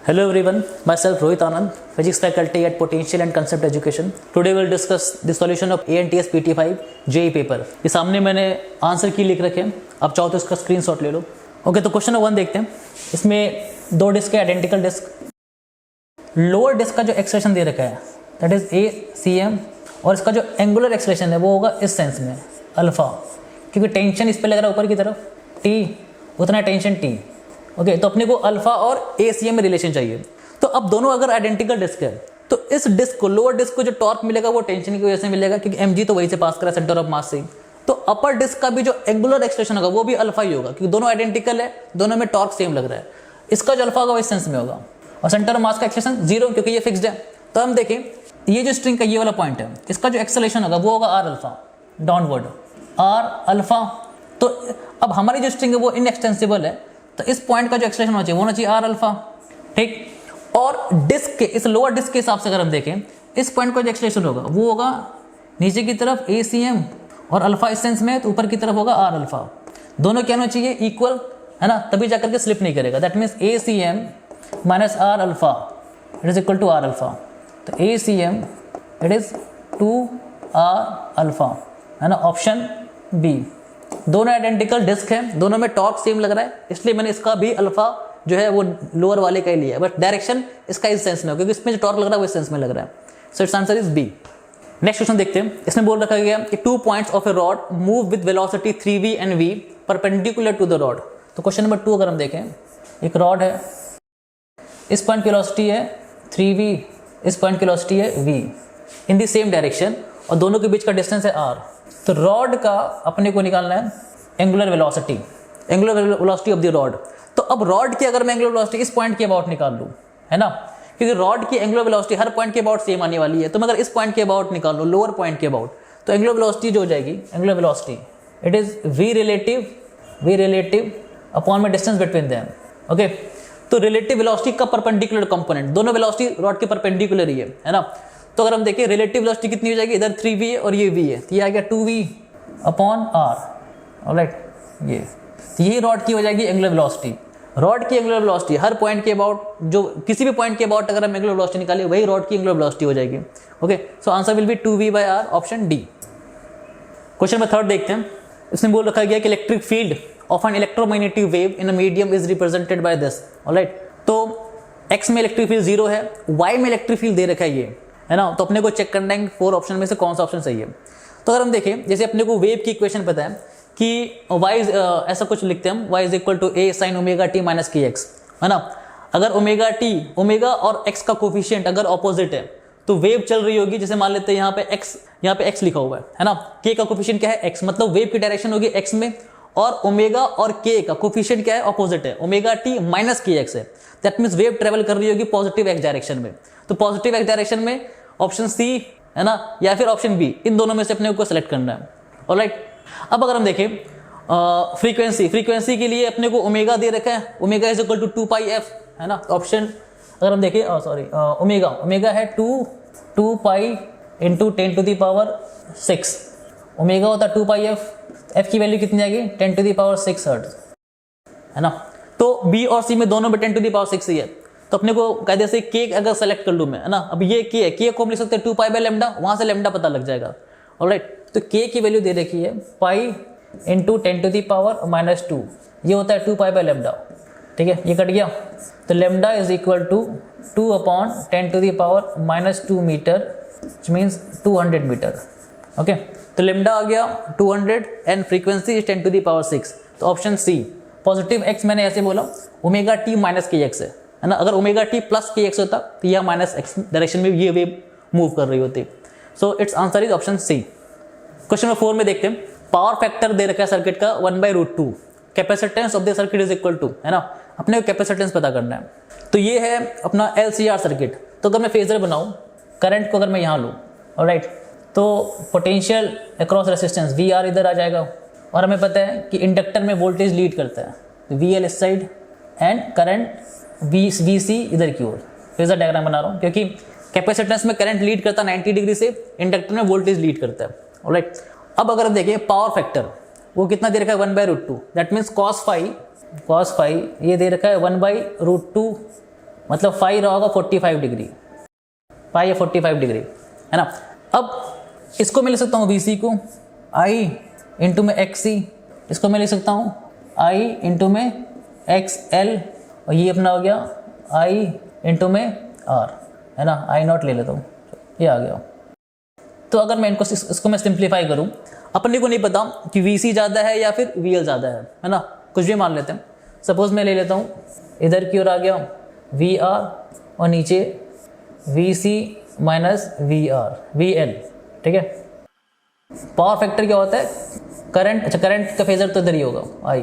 Hello everyone, myself Rohit Anand, Physics faculty at Potential and Concept Education. Today we'll discuss the solution of ANTS PT5 JEE paper. ये सामने मैंने answer की लिख रखे हैं, आप चाहो तो इसका स्क्रीनशॉट ले लो। ओके, तो क्वेश्चन नंबर 1 देखते हैं। इसमें दो डिस्क है, आइडेंटिकल डिस्क। लोअर डिस्क का जो एक्सप्रेशन दे रखा है दैट इज ACM, और इसका जो एंगुलर एक्सप्रेशन है वो होगा इस सेंस में अल्फा, क्योंकि टेंशन इस पे लग रहा है ऊपर की तरफ T, उतना टेंशन T। ओके, तो अपने को अल्फा और ACM में रिलेशन चाहिए। तो अब दोनों अगर आइडेंटिकल डिस्क है तो इस डिस्क को, लोअर डिस्क को जो टॉर्क मिलेगा वो टेंशन की वजह से मिलेगा, क्योंकि mg तो वहीं से पास करा सेंटर ऑफ मास से। तो अपर डिस्क का भी जो एंगुलर एक्सप्रेशन होगा वो भी अल्फा ही होगा, क्योंकि दोनों आइडेंटिकल है, दोनों में टॉर्क सेम लग रहा है। इसका जो अल्फा होगा वो इस सेंस में होगा, और सेंटर ऑफ मास का एक्सप्रेशन 0, क्योंकि ये फिक्स्ड है। तो हम देखें, ये जो स्ट्रिंग का ये वाला पॉइंट है, इसका जो एक्सेलरेशन होगा वो होगा r alpha downward, r alpha. तो अब हमारी जो स्ट्रिंग है वो इनएक्सटेंसिबल है, तो इस पॉइंट का जो एक्सप्रेशन होना चाहिए वो होना चाहिए r अल्फा, ठीक। और डिस्क के, इस लोअर डिस्क के हिसाब से अगर हम देखें, इस पॉइंट का जो एक्सप्रेशन होगा वो होगा नीचे की तरफ ACM, और अल्फा इस सेंस में, तो ऊपर की तरफ होगा r अल्फा। दोनों क्या होना चाहिए, इक्वल, है ना, तभी जाकर के स्लिप नहीं करेगा। That means ACM minus r alpha it is equal to r alpha. तो ACM it is 2r alpha, है ना, ऑप्शन बी। दोनों आइडेंटिकल डिस्क हैं, दोनों में टॉर्क सेम लग रहा है, इसलिए मैंने इसका भी अल्फा जो है वो लोअर वाले का ही लिया है, बट डायरेक्शन इसका इस सेंस में हो, क्योंकि इसमें जो टॉर्क लग रहा है वो इस सेंस में लग रहा है। So it's answer is B. Next question देखते हैं। इसमें बोल रखा गया कि 2 points of a rod move with velocity 3v and v perpendicular to the rod. तो क्वेश्चन नंबर 2 अगर हम देखें, एक रॉड है, इस पॉइंट की वेलोसिटी है 3v, इस पॉइंट की वेलोसिटी है v in the same direction, और दोनों के बीच का डिस्टेंस है r। तो रॉड का अपने को निकालना है angular velocity, angular velocity of the rod. तो अब रॉड की अगर मैं एंगुलर वेलोसिटी इस पॉइंट के अबाउट निकाल लूं, है ना, क्योंकि रॉड की एंगुलर वेलोसिटी हर पॉइंट के अबाउट सेम आने वाली है, तो मैं अगर इस पॉइंट के अबाउट निकाल लूं, लोअर पॉइंट के अबाउट, तो एंगुलर वेलोसिटी जो हो जाएगी, angular velocity it is v relative upon में डिस्टेंस बिटवीन देम। ओके, तो रिलेटिव वेलोसिटी का परपेंडिकुलर कंपोनेंट, दोनों वेलोसिटी रॉड के परपेंडिकुलर ही है ना। तो अगर हम देखें रिलेटिव वेलोसिटी कितनी हो जाएगी, इधर 3v है और ये v है, तो ये आ गया 2v अपॉन r। ऑलराइट, ये रॉड की हो जाएगी एंगुलर वेलोसिटी। रॉड की एंगुलर वेलोसिटी हर पॉइंट के अबाउट, जो किसी भी पॉइंट के अबाउट अगर हम एंगुलर वेलोसिटी निकालें, वही रॉड की एंगुलर वेलोसिटी हो जाएगी। Okay, so answer will B 2v/r, option D. Question number 3 देखते हैं। इसमें बोल रखा गया कि electric field of an electromagnetic wave in a medium is represented by this. Alright, तो x में इलेक्ट्रिक फील्ड 0 है, y में इलेक्ट्रिक फील्ड दे रखा है ये, है ना। तो अपने को चेक करना है 4 ऑप्शन में से कौन सा ऑप्शन सही है। तो अगर हम देखें, जैसे अपने को वेव की इक्वेशन पता है कि y ऐसा कुछ लिखते हैं हम, y is equal to a sin omega t minus kx, है ना। अगर ओमेगा और x का कोफिशिएंट अगर ऑपोजिट है तो वेव चल रही होगी, जैसे मान लेते हैं यहाँ पे x लिखा हुआ है ना, k का कोफिशिएंट क्या है x, मतलब वेव की डायरेक्शन होगी x में, और ओमेगा और k का कोफिशिएंट क्या है, ऑपोजिट है, ओमेगा t माइनस kx है। दैट मीन्स वेव ट्रेवल कर रही होगी पॉजिटिव x डायरेक्शन में। तो पॉजिटिव x डायरेक्शन में ऑप्शन सी, है ना, या फिर ऑप्शन बी, इन दोनों में से अपने को सेलेक्ट करना है। ऑलराइट, अब अगर हम देखें फ्रीक्वेंसी के लिए अपने को ओमेगा दे रखा है, omega is equal to 2πf, है ना। ऑप्शन अगर हम देखें, ओमेगा है 2 पाई इंटू 10⁻⁶, ओमेगा होता है 2πf, f की वैल्यू कितनी आएगी 10⁻⁶ हर्ट्ज, है ना। तो बी और सी में दोनों में 10⁻⁶ ही है, तो अपने को कायदे से k अगर सेलेक्ट कर लूँ मैं, है ना। अब ये k है, k को हम लिख सकते हैं 2π/λ, वहां से लैम्डा पता लग जाएगा। ऑलराइट, तो k की वैल्यू दे रखी है पाई इंटू 10⁻⁻², ये होता है 2π/λ, ठीक है, ये कट गया। तो lambda is equal to 2/10⁻² metre, which means 200 metre. Okay, तो लैम्डा आ गया 200 एंड फ्रीक्वेंसी इज 10⁻⁶। तो ऑप्शन सी, पॉजिटिव x मैंने ऐसे बोला, ओमेगा t माइनस kx है ना। अगर ओमेगा t प्लस kx होता तो यह माइनस x डायरेक्शन में ये वेव मूव कर रही होती। So it's answer is option C. Question number 4 में देखते हैं। पावर फैक्टर दे रखा है सर्किट का 1/√2, capacitance of the circuit is equal to, है ना, अपने को कैपेसिटेंस पता करना है। तो ये है अपना LCR सर्किट। तो अगर मैं फेजर बनाऊं, करंट को अगर मैं यहाँ लूँ, ऑलराइट, तो पोटेंशियल अक्रॉस रेसिस्टेंस VR इधर आ जाएगा, और हमें पता है कि इंडक्टर में वोल्टेज लीड करता है, तो VL इस साइड एंड करंट VC इधर की ओर। फेजर डायग्राम बना रहा हूँ क्योंकि कैपेसिटेंस में करंट लीड करता है 90 डिग्री से, इंडक्टर में वोल्टेज लीड करता है। ऑलराइट, अब अगर हम देखें पावर फैक्टर, वो कितना दे रखा है 1/√2, दैट मीन्स cos फाई ये दे रखा है 1/√2 मतलब फाई रहा होगा 45 डिग्री, फाई या 45 डिग्री, है ना। अब इसको मैं लिख सकता हूँ VC को I इंटू में XC, इसको मैं लिख सकता हूँ I इंटू में XL, और ये अपना हो गया I इंटू में R, है ना। I0 ले लेता हूँ, ये आ गया। तो अगर मैं इसको मैं सिंप्लीफाई करूँ, अपने को नहीं पता कि VC ज़्यादा है या फिर VL ज़्यादा है ना, कुछ भी मान लेते हैं। सपोज मैं ले लेता हूँ, इधर की ओर आ गया VR और नीचे VC माइनस VL, ठीक है। पावर फैक्टर क्या होता है, करंट, अच्छा करंट का फेजर तो इधर ही होगा I,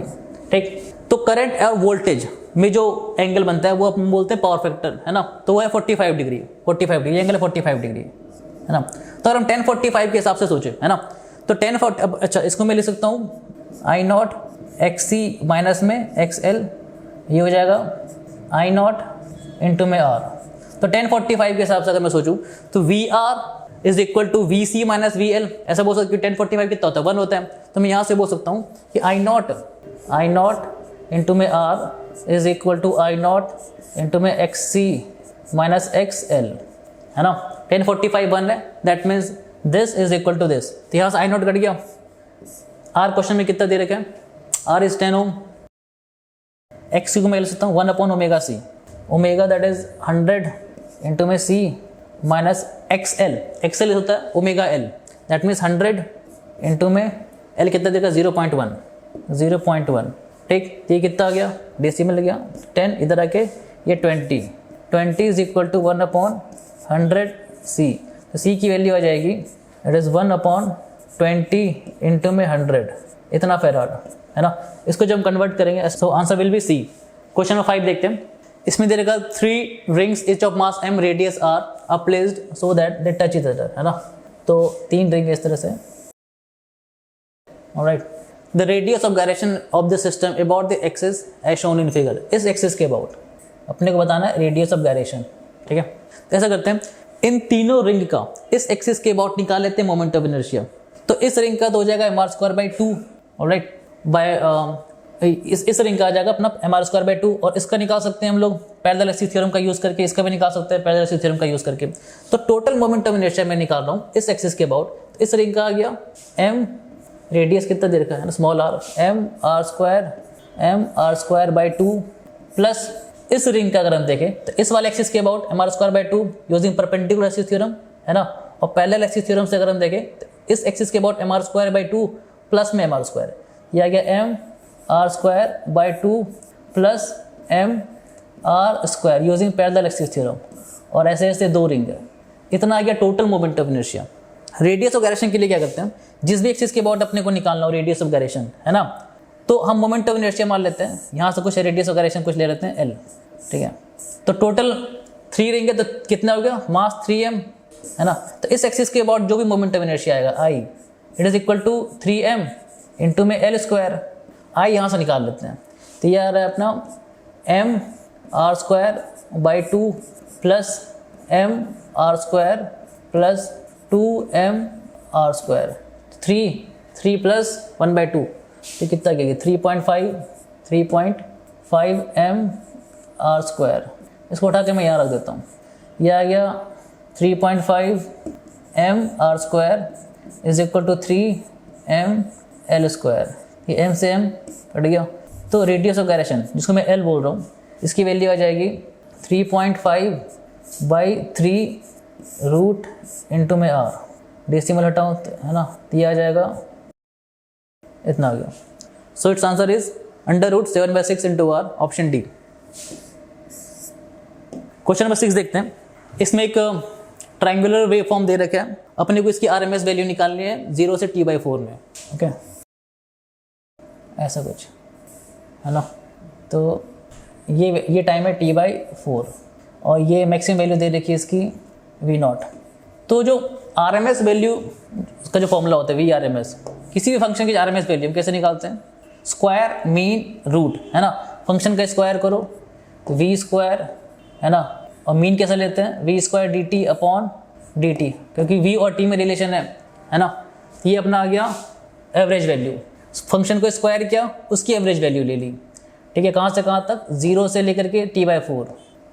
ठीक। तो करंट और वोल्टेज में जो एंगल बनता है वो अपन बोलते हैं पावर फैक्टर, है ना। तो वो है 45 डिग्री, 45 डिग्री एंगल है 45 डिग्री, है ना। तो अगर हम 1045 के हिसाब से सोचें, है ना, तो 1040, अब अच्छा इसको मैं लिख सकता हूँ I0 XC माइनस में XL, ये हो जाएगा I0 इंटू में R। तो 1045 के हिसाब से अगर मैं सोचूं तो VR is equal to VC minus VL, ऐसा बोल सकते हैं। 1045 कितना होता है, 1 होता है। तो मैं यहाँ से बोल सकता हूँ कि I0 इंटू में R is equal to I0 into में XC माइनस XL, है ना। 1045 1 है, that means this is equal to this. तो यहाँ से I0 कट गया। R क्वेश्चन में कितना दे रखा है, R इज 10 ओम, XC को मैं लिख सकता हूँ 1 upon omega C, omega that is 100 into में C माइनस XL होता है omega L, that means 100 into में L कितना देगा 0.1, ठीक। ये कितना आ गया, डेसिमल गया 10, इधर आके ये 20 is equal to 1 upon 100 C। तो C की वैल्यू आ जाएगी इट इज़ 1 अपॉन 20 इंटू में 100, इतना फेराड, है ना। इसको जब हम कन्वर्ट करेंगे so answer will be C। Question number 5 देखते हैं। इसमें दे रखा 3 rings each of mass m radius r are placed so that they touch each other, है ना। तो 3 रिंग इस तरह से, alright. The radius of gyration of the system about the axis as shown in figure, इस axis के about अपने को बताना है रेडियस ऑफ गायरेशन, ठीक है। तो ऐसा करते हैं, इन तीनों रिंग का इस एक्सिस के अबाउट निकाल लेते हैं मोमेंट ऑफ इनर्शिया। तो इस रिंग का तो हो जाएगा mr²/2, ऑलराइट, बाय इस रिंग का आ जाएगा अपना mr²/2, और इसका निकाल सकते हैं हम लोग पैरेलल एक्सिस थ्योरम का यूज करके, इसका भी निकाल सकते हैं पैरेलल एक्सिस थ्योरम का यूज करके। तो टोटल मोमेंट ऑफ इनर्शिया मैं निकाल रहा हूँ इस एक्सिस के अबाउट। तो इस रिंग का आ गया m, रेडियस कितना दे रखा है ना, स्मॉल r, mr²/2 प्लस इस रिंग का अगर हम देखें तो इस वाले एक्सिस के about mr²/2 using perpendicular axis theorem, है ना। और पैरेलल एक्सिस थ्योरम से अगर हम देखें तो इस एक्सिस के अबाउट mr²/2 प्लस में mr², यह आ गया mr²/2 plus mr² using parallel axis theorem, और ऐसे ऐसे 2 रिंग है। इतना आ गया total moment of inertia. Radius of gyration के लिए क्या करते हैं, जिस भी एक्सिस के अबाउट अपने को निकालना हो रेडियस ऑफ गायरेशन, है ना, तो हम मोमेंट ऑफ इनर्शिया मान लेते हैं। यहाँ से कुछ रेडियस ऑफ गायरेशन कुछ ले लेते हैं L, ठीक है। तो टोटल 3 रिंग है, तो कितना हो गया, मास 3m, है ना। तो इस एक्सिस के अबाउट जो भी मोमेंट ऑफ इनर्शिया आएगा I, it is equal to 3m into में L²। I यहाँ से निकाल लेते हैं, तो ये आ रहा है अपना mr²/2 plus mr² plus 2mr², 3 plus 1/2, तो कितना गया 3.5 mr²। इसको उठा के मैं यहाँ रख देता हूँ, यह आ गया 3.5 mr² is equal to 3ml²। ये m से m कट गया। तो रेडियस ऑफ गायरेशन जिसको मैं L बोल रहा हूँ, इसकी वैल्यू आ जाएगी 3.5/3 रूट इंटू में r, डेसिमल हटाऊँ है ना, तो ये आ जाएगा इतना आ गया। So it's answer is √7/6 into r, option D. Question number 6 देखते हैं। इसमें एक ट्रायंगुलर वेव फॉर्म दे रखा है, अपने को इसकी RMS वैल्यू निकालनी है 0 से t/4 में, ओके, ऐसा कुछ, है ना। तो ये टाइम है t/4 और ये मैक्सिमम वैल्यू दे रखी है इसकी v0। तो जो RMS वैल्यू का जो फॉर्मूला होता है VRMS, किसी भी फंक्शन की RMS वैल्यू हम कैसे निकालते हैं, स्क्वायर मीन रूट, है ना। फंक्शन का स्क्वायर करो तो v², है ना, और मीन कैसे लेते हैं v² dt/dt, क्योंकि v और t में रिलेशन है ना। ये अपना आ गया एवरेज वैल्यू, फंक्शन को स्क्वायर किया, उसकी एवरेज वैल्यू ले ली, ठीक है। कहाँ से कहाँ तक, 0 से लेकर के t/4,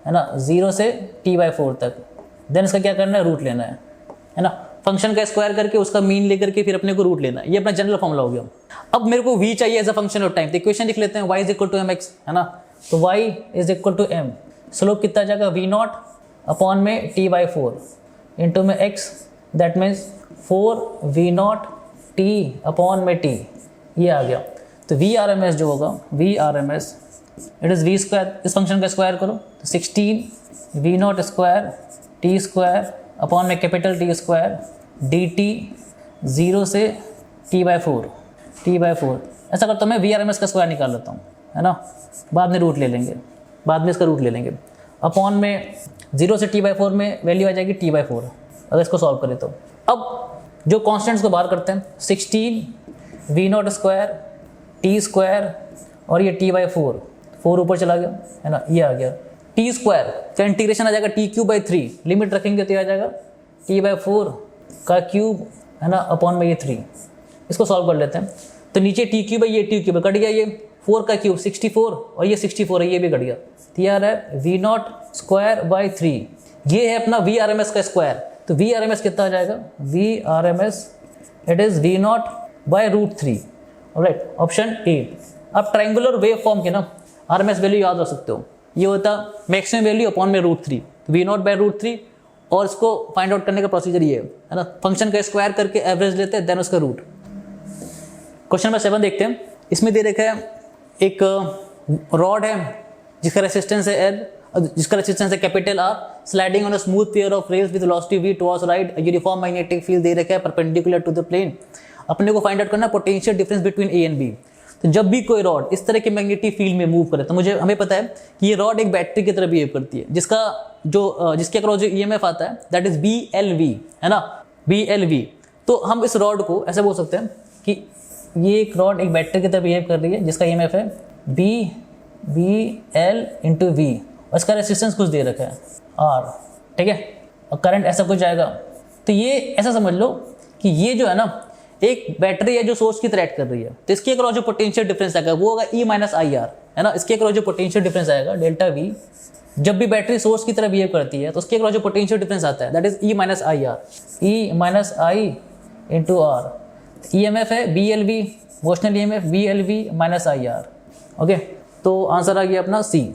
है ना, 0 से t/4 तक। देन इसका क्या करना है, रूट लेना है ना, फंक्शन का स्क्वायर करके उसका मीन लेकर के फिर अपने को रूट लेना है। ये अपना जनरल फॉर्मूला हो गया। अब मेरे को v चाहिए as a function of time, तो इक्वेशन लिख लेते हैं y is equal to mx, है ना, तो y is equal to m, slope कितना आ जाएगा v0 अपॉन में t/4 इंटू में x, that means 4v0 t upon में t, ये आ गया। तो Vrms जो होगा, Vrms it is v square, इस फंक्शन का स्क्वायर करो तो 16 v0 square t square upon में कैपिटल T स्क्वायर dt 0 से t/4 ऐसा करता हूँ मैं, Vrms का स्क्वायर निकाल लेता हूँ, है ना, बाद में रूट ले लेंगे, बाद में इसका रूट ले लेंगे। अपॉन में 0 से t/4 में वैल्यू आ जाएगी t/4, अगर इसको सॉल्व करें तो। अब जो कॉन्स्टेंट्स को बाहर करते हैं, 16 v0 स्क्वायर t स्क्वायर और ये t/4, 4 ऊपर चला गया, है ना, ये आ गया। टी स्क्वायर का इंटीग्रेशन आ जाएगा t³/3, लिमिट रखेंगे तो ये आ जाएगा t/4 का क्यूब, है ना, अपॉन में ये 3। इसको सॉल्व कर लेते हैं, तो नीचे t³ है, ये t³ कट गया, ये 4 का क्यूब 64 और ये 64 है, ये भी कट गया, तो ये आ रहा है v0 स्क्वायर बाई 3। ये है अपना Vrms का स्क्वायर, तो Vrms कितना आ जाएगा, Vrms it is v0 by √3, alright, option A. आप ट्रायंगुलर वेव फॉर्म के ना RMS वैल्यू याद रख सकते हो, ये होता मैक्सिमम वैल्यू अपॉन में √3, v0 बाई √3, और इसको फाइंड आउट करने का प्रोसीजर ये है ना, फंक्शन का स्क्वायर करके एवरेज लेते हैं, देन उसका रूट। क्वेश्चन नंबर 7 देखते हैं। इसमें दे रखा है एक रॉड है जिसका रेसिस्टेंस है L, जिसका रेसिस्टेंस है capital R, sliding on a smooth pair of rails with velocity v towards right, uniform magnetic field दे रखा है परपेंडिकुलर टू द प्लेन। अपने को फाइंड आउट करना potential difference between A and B। तो जब भी कोई रॉड इस तरह के मैग्नेटिक फील्ड में मूव करे, तो हमें पता है कि ये रॉड एक बैटरी की तरह बिहेव करती है, जिसके अक्रॉस जो EMF आता है दैट इज BLV, है ना, BLV। तो हम इस रॉड को ऐसे बोल सकते हैं कि ये एक रॉड एक बैटरी की तरह बिहेव कर रही है, जिसका EMF है BL × V, और इसका रेसिस्टेंस कुछ दे रखा है R, ठीक है, और करंट ऐसा कुछ जाएगा। तो ये ऐसा समझ लो कि ये जो है ना एक बैटरी है जो सोर्स की तरह एक्ट कर रही है, तो इसके अक्रॉस जो पोटेंशियल डिफरेंस आएगा वो होगा E-IR, है ना, इसके अक्रॉस जो पोटेंशियल डिफरेंस आएगा डेल्टा V, जब भी बैटरी सोर्स की तरह बिहेव करती है तो उसके अक्रॉस जो पोटेंशियल डिफरेंस आता है that is E-IR, E-I × R। EMF है BLV, motional EMF BLV - IR, okay. तो आंसर आ गया अपना C।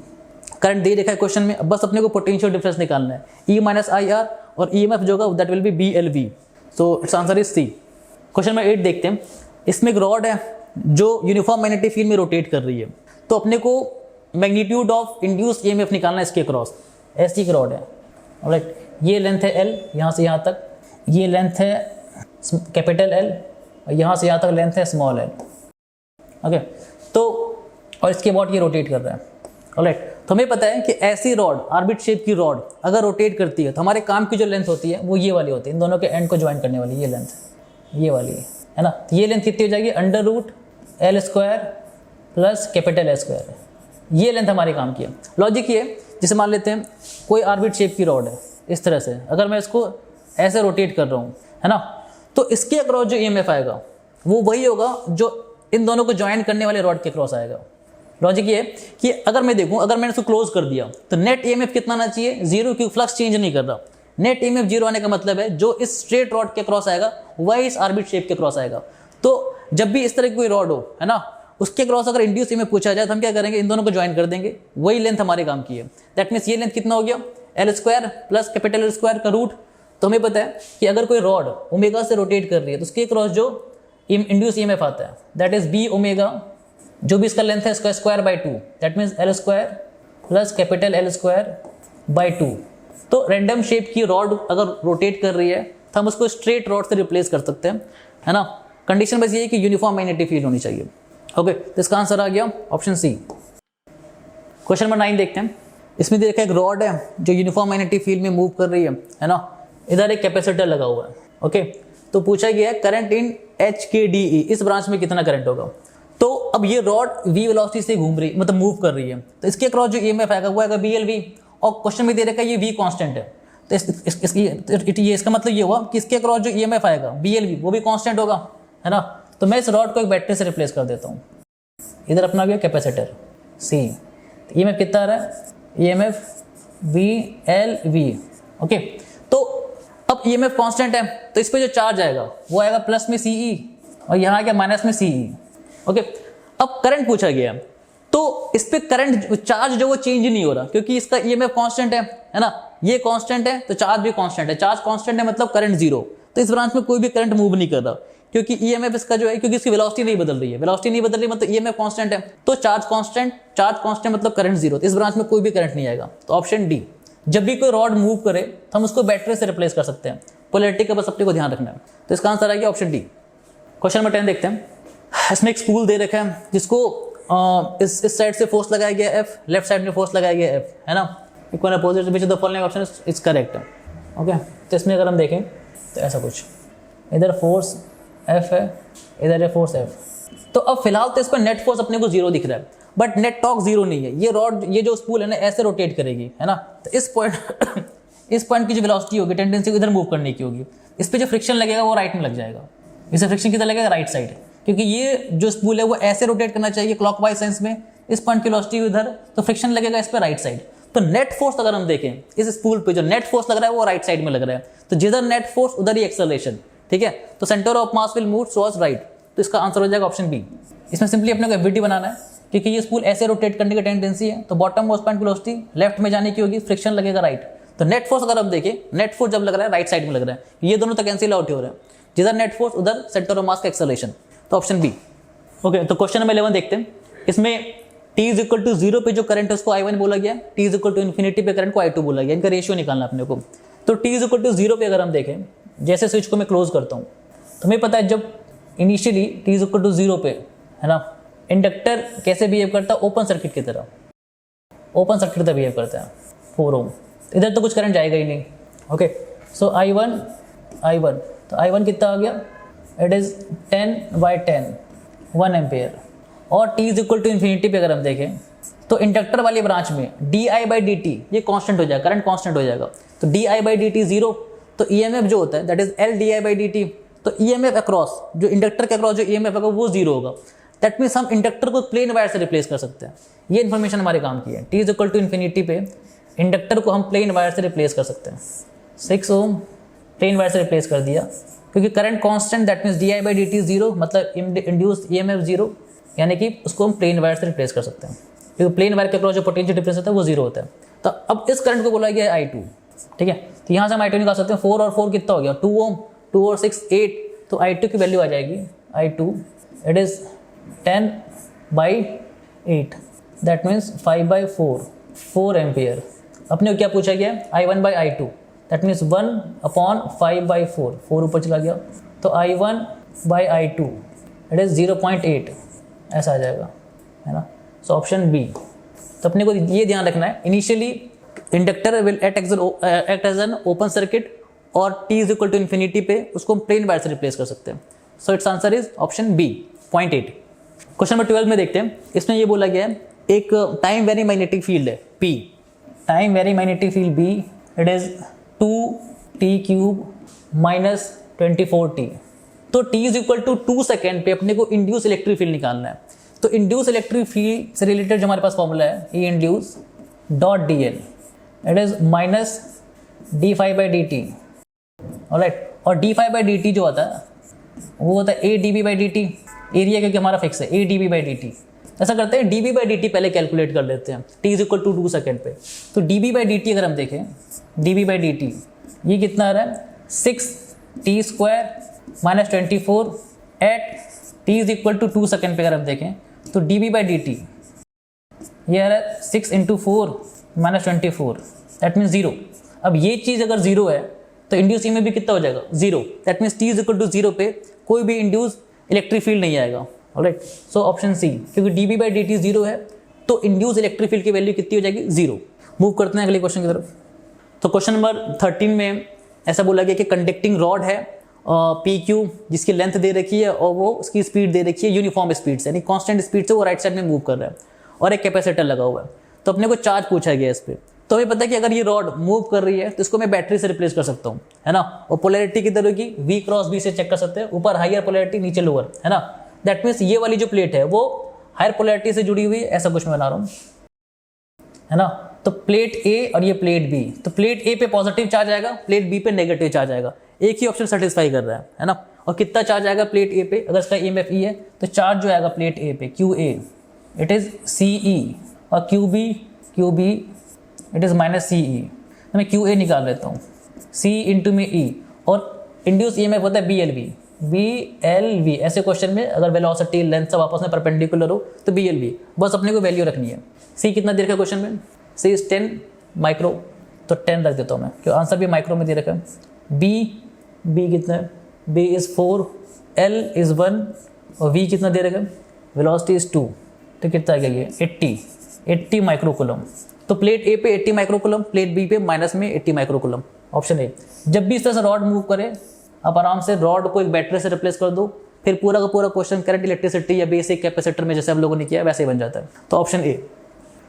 करंट दे रखा है क्वेश्चन में, बस अपने को पोटेंशियल डिफरेंस निकालना है, E-IR और EMF जो होगा that will be BLV, so it's answer is C। Question number 8 देखते हैं। इसमें एक रॉड है जो यूनिफॉर्म मैग्नेटिक फील्ड में रोटेट कर रही है, तो अपने को मैग्नीट्यूड ऑफ इंड्यूस्ड EMF निकालना है इसके क्रॉस। ऐसी की रॉड है, ऑलराइट, ये लेंथ है L, यहाँ से यहाँ तक, ये लेंथ है कैपिटल L, और यहाँ से यहाँ तक लेंथ है स्मॉल l, ओके। तो और इसके बाद ये रोटेट कर रहा है, ऑलराइट। तो हमें पता है कि ऐसी रॉड, आर्बिट शेप की रॉड अगर रोटेट करती है तो हमारे काम की जो लेंथ होती है वो ये वाली होती है, इन दोनों के एंड को ज्वाइन करने वाली ये लेंथ, ये वाली है ना। तो ये लेंथ कितनी हो जाएगी, √L² plus capital L square, ये लेंथ हमारे काम की है। लॉजिक ये, जैसे मान लेते हैं कोई आर्बिट शेप की रॉड है इस तरह से, अगर मैं इसको ऐसे रोटेट कर रहा हूँ, है ना, तो इसके अक्रॉस जो EMF आएगा वो वही होगा जो इन दोनों को ज्वाइन करने वाले रॉड के क्रॉस आएगा। लॉजिक ये कि अगर मैं देखूं, अगर मैंने इसको क्लोज कर दिया तो नेट EMF कितना आना चाहिए, 0, क्योंकि फ्लक्स चेंज नहीं कर रहा। नेट EMF 0 आने का मतलब है जो इस स्ट्रेट रॉड के क्रॉस आएगा वही इस आर्बिट शेप के क्रॉस आएगा। तो जब भी इस तरह की कोई रॉड हो, है ना, उसके क्रॉस अगर इंड्यूस EMF पूछा जाए तो हम क्या करेंगे, इन दोनों को ज्वाइन कर देंगे, वही लेंथ हमारे काम की है। दैट मीन्स ये लेंथ कितना हो गया, L² प्लस कैपिटल L² का रूट। तो हमें पता है कि अगर कोई रॉड ओमेगा से रोटेट कर रही है तो उसके क्रॉस जो इंड्यूस EMF आता है दैट इज B ओमेगा, जो भी इसका लेंथ है इसका square by 2, that means L² plus capital L² by 2। तो रैंडम शेप की रॉड अगर रोटेट कर रही है तो हम उसको स्ट्रेट रॉड से रिप्लेस कर सकते हैं, है ना। कंडीशन बस ये है कि यूनिफॉर्म मैग्नेटिक फील्ड होनी चाहिए, ओके। तो इसका आंसर आ गया ऑप्शन C। क्वेश्चन नंबर 9 देखते हैं। इसमें देखा एक रॉड है जो यूनिफॉर्म मैग्नेटिक फील्ड में मूव कर रही है ना, इधर एक कैपेसिटर लगा हुआ है, ओके। तो पूछा गया है करंट इन HKDE, इस ब्रांच में कितना करंट होगा। तो अब ये रॉड V वेलोसिटी से घूम रही, मतलब मूव कर रही है, तो इसके क्रॉस जो EMF आएगा वो आएगा BLV, और क्वेश्चन में दे रखा है ये V कांस्टेंट है, तो इसका मतलब ये हुआ कि इसके क्रॉस जो EMF आएगा BLV वो भी कांस्टेंट होगा, है ना। तो मैं इस रॉड को एक बैटरी से रिप्लेस कर देता हूँ, इधर अपना गया कैपेसिटर C। EMF कितना आ रहा है, EMF V L V. Okay, तो अब ईएमएफ कांस्टेंट है तो इस पे जो चार्ज आएगा वो आएगा प्लस में सीई और यहाँ आ गया माइनस में सीई। ओके, अब करंट पूछा गया तो इस पे करंट चार्ज जो वो चेंज नहीं हो रहा क्योंकि इसका ईएमएफ कांस्टेंट है ना, ये कांस्टेंट है तो चार्ज भी कांस्टेंट है, चार्ज कांस्टेंट है मतलब करंट जीरो। तो इस ब्रांच में कोई भी करंट मूव नहीं कर रहा क्योंकि ईएमएफ इसका जो है, क्योंकि इसकी वेलोसिटी नहीं बदल रही है, वेलोसिटी नहीं बदल रही मतलब ईएमएफ कांस्टेंट है तो चार्ज कांस्टेंट मतलब करंट जीरो। तो इस ब्रांच में कोई भी करंट नहीं आएगा। तो ऑप्शन डी, जब भी कोई रॉड मूव करे तो हम उसको बैटरी से रिप्लेस कर सकते हैं, पोलैरिटी का बस अपने को ध्यान रखना है। तो इसका आंसर आ गया ऑप्शन डी। क्वेश्चन नंबर 10 देखते हैं। इसमें एक स्पूल दे रखा है जिसको इस साइड से फोर्स लगाया गया F, लेफ्ट साइड में फोर्स लगाया गया F, है ना, equal opposite which the following option is correct. Okay, तो इसमें अगर हम देखें तो ऐसा कुछ, इधर फोर्स F है, इधर है फोर्स F। तो अब फिलहाल तो इस पर नेट फोर्स अपने को जीरो दिख रहा है बट नेट टॉर्क जीरो नहीं है। ये रॉड, ये जो स्पूल है ना ऐसे रोटेट करेगी, है ना, तो इस पॉइंट की जो वेलोसिटी होगी, टेंडेंसी इधर मूव करने की होगी, इस पे जो फ्रिक्शन लगेगा वो राइट में लग जाएगा। इसे फ्रिक्शन किधर लगेगा, राइट साइड, क्योंकि ये जो स्पूल है वो ऐसे रोटेट करना चाहिए क्लॉकवाइज सेंस में, इस पॉइंट की वेलोसिटी उधर, तो फ्रिक्शन लगेगा इस पे राइट साइड। तो नेट फोर्स अगर हम देखें इस स्पूल पे जो नेट फोर्स लग रहा है वो राइट साइड में लग रहा है, तो जिधर नेट फोर्स उधर ही एक्सेलरेशन, ठीक है। तो centre of mass will move towards right, तो इसका आंसर हो जाएगा ऑप्शन बी। इसमें सिंपली अपने को एफवीटी बनाना है क्योंकि ये स्पूल ऐसे रोटेट करने की टेंडेंसी है, तो बॉटम मोस्ट पॉइंट की वेलोसिटी लेफ्ट में जाने की होगी, फ्रिक्शन लगेगा राइट। तो नेट फोर्स अगर हम देखें, नेट फोर्स जब लग रहा है राइट साइड में लग रहा है, ये दोनों तो कैंसिल आउट हो रहा है, जिधर नेट फोर्स उधर सेंटर ऑफ मास का एक्सेलरेशन, तो ऑप्शन बी। ओके, तो क्वेश्चन नंबर 11 देखते हैं। इसमें t इज इक्वल टू 0 पे जो करंट है उसको I1 बोला गया, t is equal to infinity पे करंट को I2 बोला गया, इनका रेशियो निकालना अपने को। तो t इज इक्वल टू 0 पे अगर हम देखें, जैसे स्विच को मैं क्लोज करता हूँ तो हमें पता है जब initially t is equal to 0 पे, है ना, इंडक्टर कैसे बिहेव करता है, ओपन सर्किट की तरह, ओपन सर्किट की तरह बिहेव करता है 4 ओम, इधर तो कुछ करंट जाएगा ही नहीं। ओके, सो I1, तो I1 कितना आ गया, इट इज 10/10 1 एम्पेयर। और t is equal to infinity पे अगर हम देखें तो इंडक्टर वाली ब्रांच में di/dt ये कांस्टेंट हो जाएगा, करंट कांस्टेंट हो जाएगा, तो di/dt 0, तो EMF जो होता है दैट इज L di/dt, तो EMF अक्रॉस, जो इंडक्टर के अक्रॉस जो EMF होगा वो 0 होगा। दैट मीन्स हम इंडक्टर को प्लेन वायर से रिप्लेस कर सकते हैं, ये इन्फॉर्मेशन हमारे काम की है। t is equal to infinity पे इंडक्टर को हम प्लेन वायर से रिप्लेस कर सकते हैं, 6 ओम प्लेन वायर से रिप्लेस कर दिया क्योंकि current constant, that means di/dt 0 मतलब इंड्यूस्ड EMF 0, यानी कि उसको हम प्लेन वायर से रिप्लेस कर सकते हैं क्योंकि प्लेन वायर के अक्रॉस जो पोटेंशियल डिफरेंस होता है वो 0 होता है। तो अब इस करंट को बोला गया है I2, ठीक है। तो यहाँ से हम I2 निकाल सकते हैं, 4 और 4 कितना हो गया, 2 ओम, 2 और 6 8, तो I2 की वैल्यू आ जाएगी, I2 it is 10/8, that means 5/4 4 ampere. अपने को क्या पूछा गया है, I1/I2, दैट मीन्स 1/5/4, 4 ऊपर चला गया, तो I1/I2 इट इज 0.8, ऐसा आ जाएगा, है ना। So option B. तो अपने को ये ध्यान रखना है, initially inductor will act as an open circuit और t is equal to infinity पे उसको हम प्लेन वायर से रिप्लेस कर सकते हैं। So it's answer is option B 0.8। Question number 12 में देखते हैं। इसमें ये बोला गया है एक टाइम वेरी मैग्नेटिक फील्ड है P, time vary magnetic field B, it is 2t³ - 24t। तो t is equal to 2 second पे अपने को इंड्यूस इलेक्ट्रिक फील्ड निकालना है। तो इंड्यूस इलेक्ट्रिक फील्ड से रिलेटेड जो हमारे पास फॉर्मूला है E induce dot dl, it is -d∅/dt, alright. और d∅/dt जो होता है वो होता है a dB/dt, एरिया क्योंकि हमारा फिक्स है a dB/dt। ऐसा करते हैं dB/dt पहले कैलकुलेट कर लेते हैं, t is equal to 2 second पे। तो dB/dt अगर हम देखें, dB/dt ये कितना आ रहा है, 6t² - 24 at t is equal to 2 second पे अगर हम देखें तो dB/dt ये आ रहा है 6 × 4 - 24, दैट मीन्स 0। अब ये चीज़ अगर 0 है तो इंड्यूस में भी कितना हो जाएगा, 0, that means t is equal to 0 पे कोई भी इंड्यूस इलेक्ट्रिक फील्ड नहीं आएगा, ऑलराइट। सो ऑप्शन सी, क्योंकि dB/dt 0 है तो इंड्यूस इलेक्ट्रिक फील्ड की वैल्यू कितनी हो जाएगी, 0। मूव करते हैं अगले क्वेश्चन की तरफ। तो क्वेश्चन नंबर 13 में ऐसा बोला गया कि कंडक्टिंग रॉड है PQ जिसकी लेंथ दे रखी है और वो उसकी स्पीड दे रखी है यूनिफॉर्म स्पीड से, यानी कांस्टेंट स्पीड से वो राइट साइड में मूव कर रहा है और एक कैपेसिटर लगा हुआ है। तो अपने को चार्ज पूछा गया इस पर, तो हमें पता है कि अगर ये रॉड मूव कर रही है तो इसको मैं बैटरी से रिप्लेस कर सकता हूँ, है ना। और पोलैरिटी किधर होगी, V×B से चेक कर सकते हैं, ऊपर हायर पोलैरिटी नीचे लोअर, है ना। दैट मीन्स ये वाली जो प्लेट है वो हायर पोलैरिटी से जुड़ी हुई है, ऐसा कुछ मैं बना रहा हूँ, है ना। तो प्लेट ए और ये प्लेट बी, तो प्लेट ए पे पॉजिटिव चार्ज आएगा, प्लेट बी पे नेगेटिव चार्ज आएगा, एक ही ऑप्शन सेटिस्फाई कर रहा है ना। और कितना चार्ज आएगा प्लेट ए पे, अगर इसका EMF E है तो चार्ज जो आएगा प्लेट ए पे QA इट इज़ CE और QB इट इज़ -CE। तो मैं QA निकाल लेता हूँ, C इंटू में E, और इंड्यूस EMF होता है BLV। ऐसे क्वेश्चन में अगर वेलोसिटी लेंथ सब आपस में परपेंडिकुलर हो तो BLV, बस अपने को वैल्यू रखनी है। C कितना दे रखा है क्वेश्चन में, C इज 10 माइक्रो, तो 10 रख देता हूँ मैं, क्योंकि आंसर भी माइक्रो में दे रखा है। B कितना है, B इज़ 4, L इज़ 1 और V कितना दे रखा है, वेलोसिटी इज़ 2, तो कितना आ गया ये 80 माइक्रोकूलम। तो प्लेट ए पे 80 माइक्रोकूलम, प्लेट बी पे माइनस में 80 माइक्रोकूलम, ऑप्शन ए। जब भी इस तरह से रॉड मूव करे आप आराम से रॉड को एक बैटरी से रिप्लेस कर दो, फिर पूरा का पूरा क्वेश्चन करंट इलेक्ट्रिसिटी या बेसिक कैपेसिटर में जैसे हम लोगों ने किया वैसे ही बन जाता है। तो ऑप्शन ए।